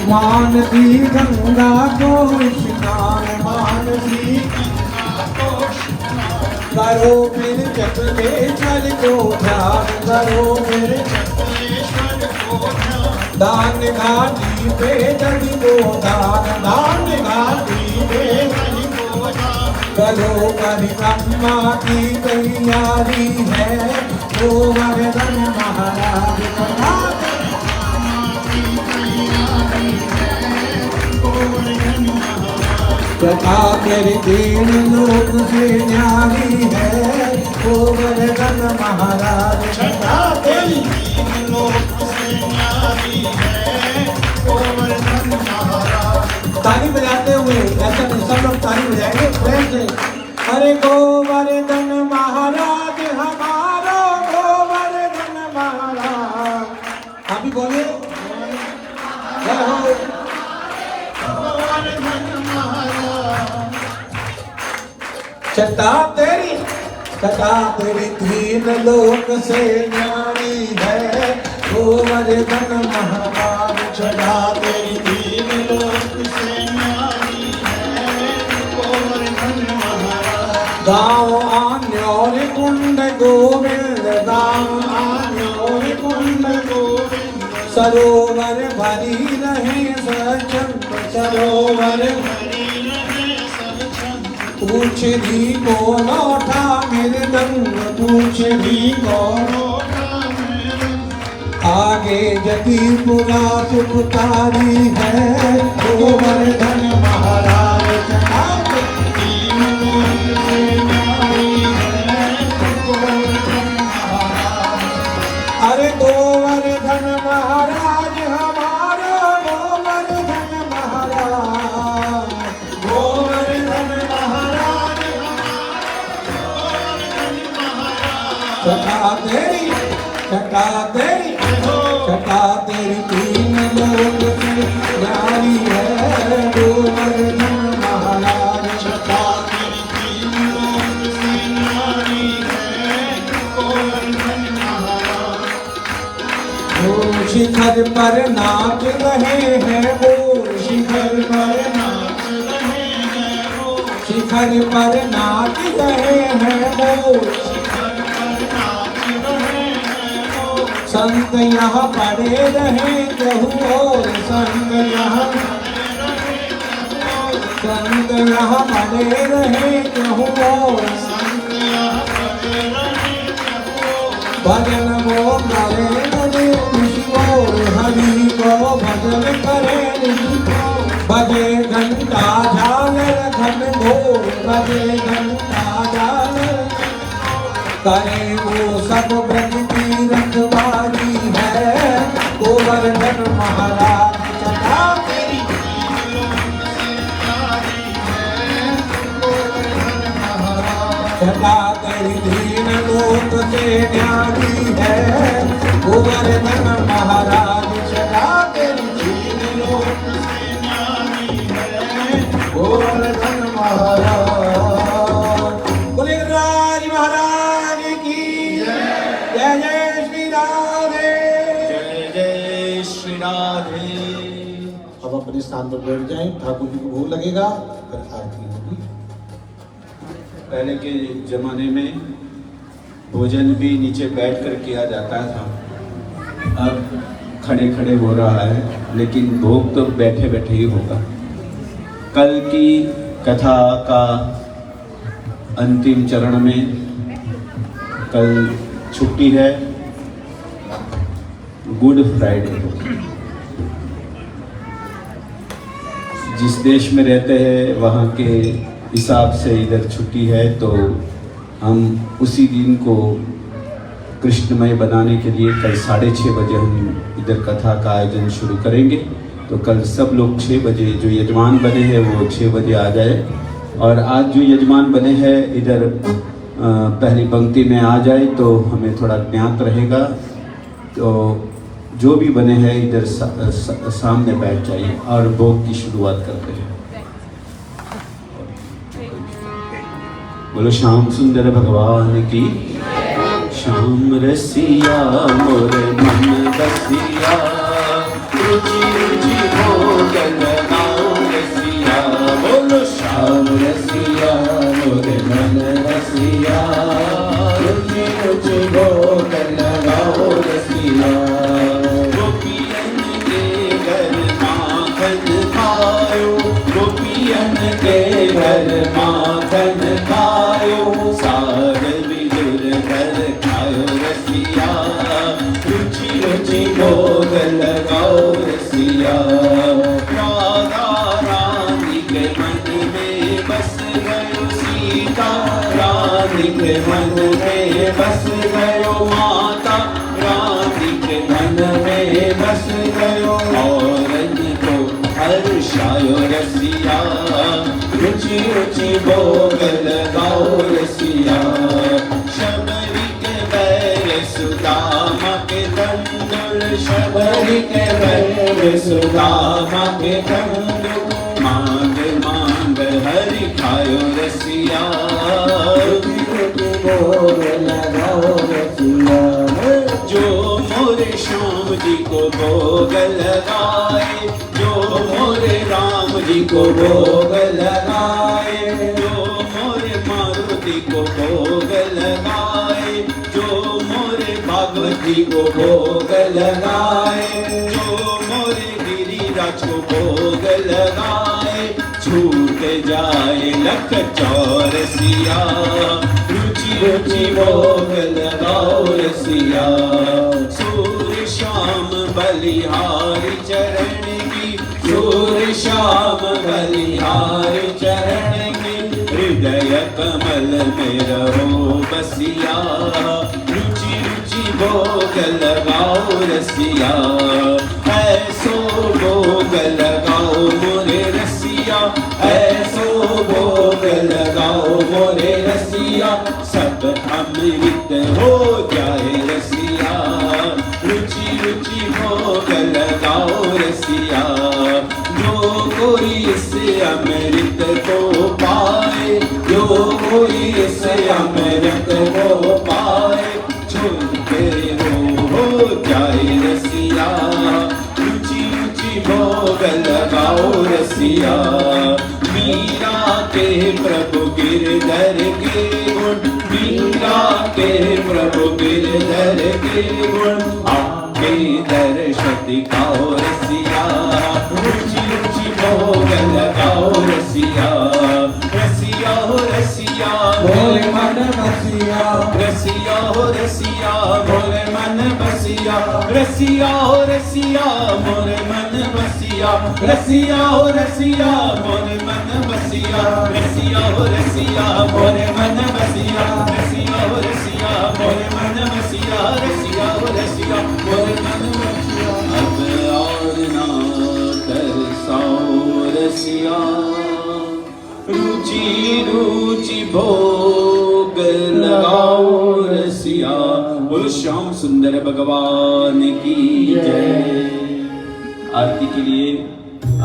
Speaker 3: मानसी गंगा को स्नान, मानसी गंगा को स्नान, करो फिर चपले छल को ध्यान, करो फिर चपले छल को ध्यान, दान घाटी पे जल को दान, दान घाटी पे जल को दान, करो परिक्रमा की तैयारी है गोवर्धन महाराज, छटा छटा तेरी तीन लोक से न्यारी है गोवर्धन महाराज, छटा तेरी तीन लोक से न्यारी है से अरे गोवर्धन महाराज हमारो गोवर्धन महाराज। अभी बोले जय हो छटा तेरी तीन लोक से न्यारी है गोवर्धन महाराज।
Speaker 4: छटा तेरी तीन लोक से न्यारी है गोवर्धन महाराज।
Speaker 3: गाँव आन्योर कुंड गोविंद गाँव
Speaker 4: आन्योर कुंड गोविंद
Speaker 3: सरोवर भरी रहे सचंद सरोवर
Speaker 4: हरि रहे सब छंद।
Speaker 3: पूछ दी को लौटा मृदंग पूछ दी को आगे जतीपुरा सुपुकारी है गोवर्धन महाराज।
Speaker 4: तीन लोक से न्यारी है गोवर्धन महाराज।
Speaker 3: अरे गोवर्धन महाराज हमारा गोवर्धन महाराज।
Speaker 4: गोवर्धन महाराज
Speaker 3: छटा तेरी छटा तेरी तीन लोक से न्यारी है गोवर्धन महाराज।
Speaker 4: छटा तेरी तीन लोक से न्यारी है गोवर्धन महाराज।
Speaker 3: वो शिखर पर नाच रहे हैं वो शिखर पर
Speaker 4: नाच रहे हैं वो
Speaker 3: शिखर पर नाच रहे हैं वो
Speaker 4: शिखर पर नाच रहे हैं वो।
Speaker 3: संत यहाँ पड़े रहे कहूँ और संत यहाँ पड़े रहे कहूँ और
Speaker 4: संत यहाँ पड़े रहे वो।
Speaker 3: भजन वो करे मुझे खुशी और हरि को भजन करे ऋषि को। बजे घंटा झालर घन घोर बजे घंटा झालर करे वो सब ब्रज की रखवाली है गोवर्धन महाराज। छटा
Speaker 4: तेरी तीन लोक से न्यारी है गोवर्धन महाराज।
Speaker 3: छटा तेरी तीन लोक से न्यारी है गोवर्धन महाराज। छटा तेरी
Speaker 4: तीन लोक से न्यारी है
Speaker 3: गोवर्धन महाराज। बोले राज महाराज की जय जय श्री राधे।
Speaker 4: जय जय श्री राधे।
Speaker 3: अब अपने स्थान पर बैठ जाएं, ठाकुर जी को भोग लगेगा फिर आरती होगी।
Speaker 2: पहले के जमाने में भोजन भी नीचे बैठ कर किया जाता था, अब खड़े खड़े हो रहा है, लेकिन भोग तो बैठे बैठे ही होगा। कल की कथा का अंतिम चरण में, कल छुट्टी है, गुड फ्राइडे हो। जिस देश में रहते हैं वहाँ के हिसाब से इधर छुट्टी है, तो हम उसी दिन को कृष्णमय बनाने के लिए कल 6:30 बजे हम इधर कथा का आयोजन शुरू करेंगे। तो कल सब लोग 6 बजे, जो यजमान बने हैं वो 6 बजे आ जाए, और आज जो यजमान बने हैं इधर पहली पंक्ति में आ जाए तो हमें थोड़ा ज्ञात रहेगा। तो जो भी बने हैं इधर सामने बैठ जाइए और भोग की शुरुआत करते हैं। बोलो श्याम सुंदर भगवान की। श्याम रसिया मोर मन बसिया, रुचि रुचि भोग लगाओ रसिया। बोलो श्याम रसिया मोर मन बसिया, रुचि रुचि भोग लगाओ रसिया। गोपियन के घर माखन खायो, गोपियन के घर माखन खायो, सार विदुर घर खायो रसिया, रुचि रुचि भोग लगाओ रसिया। राधा रुचि भोग लगाओ रसिया शबरी के बैर सुदामा के तंदुल शबरी के बैर सुदामा के तंदुल मांग मांग हरि खायो रसिया भोग लगाओ रसिया जो मोरे श्याम जी को भोग लगाए जो मोरे राम जी को भोग लगाए जो मोरे मारुति को भोग लगाए जो मोरे भागवत जी को भोग लगाए जो मोरे गिरिराज को भोग लगाए छूट जाए लख चौरसिया रुचि रुचि भोग लगाओ रसिया सूर्य श्याम बलिहारी चरण की सूर्य श्याम बलिहारी चरण की हृदय कमल में रहो बसिया रुचि रुचि भोग लगाओ रसिया ऐसो भोग लगाओ मोरे रसिया ऐसो भोग लगाओ मोरे रसिया सब अमृत हो जाए रसिया रुचि रुचि भोग लगाओ रसिया जो कोई इस अमृत को पाए जो कोई इस अमृत को पाए छूटे हो जाए रसिया रुचि रुचि भोग लगाओ रसिया मीरा के प्रभु गिरधर के गुण मीरा के प्रभु गिरधर के गुण आपके दर्श दिखाओ रसिया रुचि रुचि भोग लगाओ रसिया रसिया हो रसिया
Speaker 3: मोरे मन बसिया
Speaker 2: रसिया हो रसिया मोरे मन बसिया रसिया हो रसिया मोरे मन बसिया रसिया हो रसिया मोरे मन बसिया रसिया हो रसिया मोरे मन बसिया रसिया हो रसिया मोरे मन बसिया रसिया हो रसिया मोरे मन बसिया अब और ना तरसाओ रसिया रुचि रुचि भोग लगाओ रसिया बोलो श्याम सुंदर भगवान की जय। आरती के लिए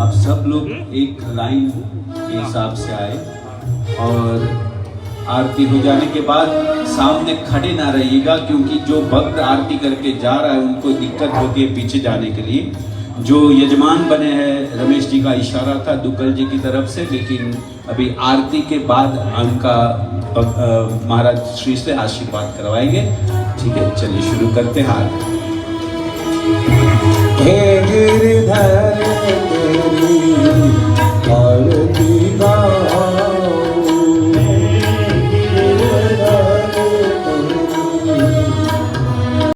Speaker 2: आप सब लोग एक लाइन के हिसाब से आए और आरती हो जाने के बाद सामने खड़े ना रहिएगा क्योंकि जो भक्त आरती करके जा रहा है उनको दिक्कत होती है पीछे जाने के लिए। जो यजमान बने हैं रमेश जी का इशारा था दुग्गल जी की तरफ से, लेकिन अभी आरती के बाद उनका महाराज श्री से आशीर्वाद करवाएंगे। ठीक है, चलिए शुरू करते हैं।
Speaker 3: हे गिरधर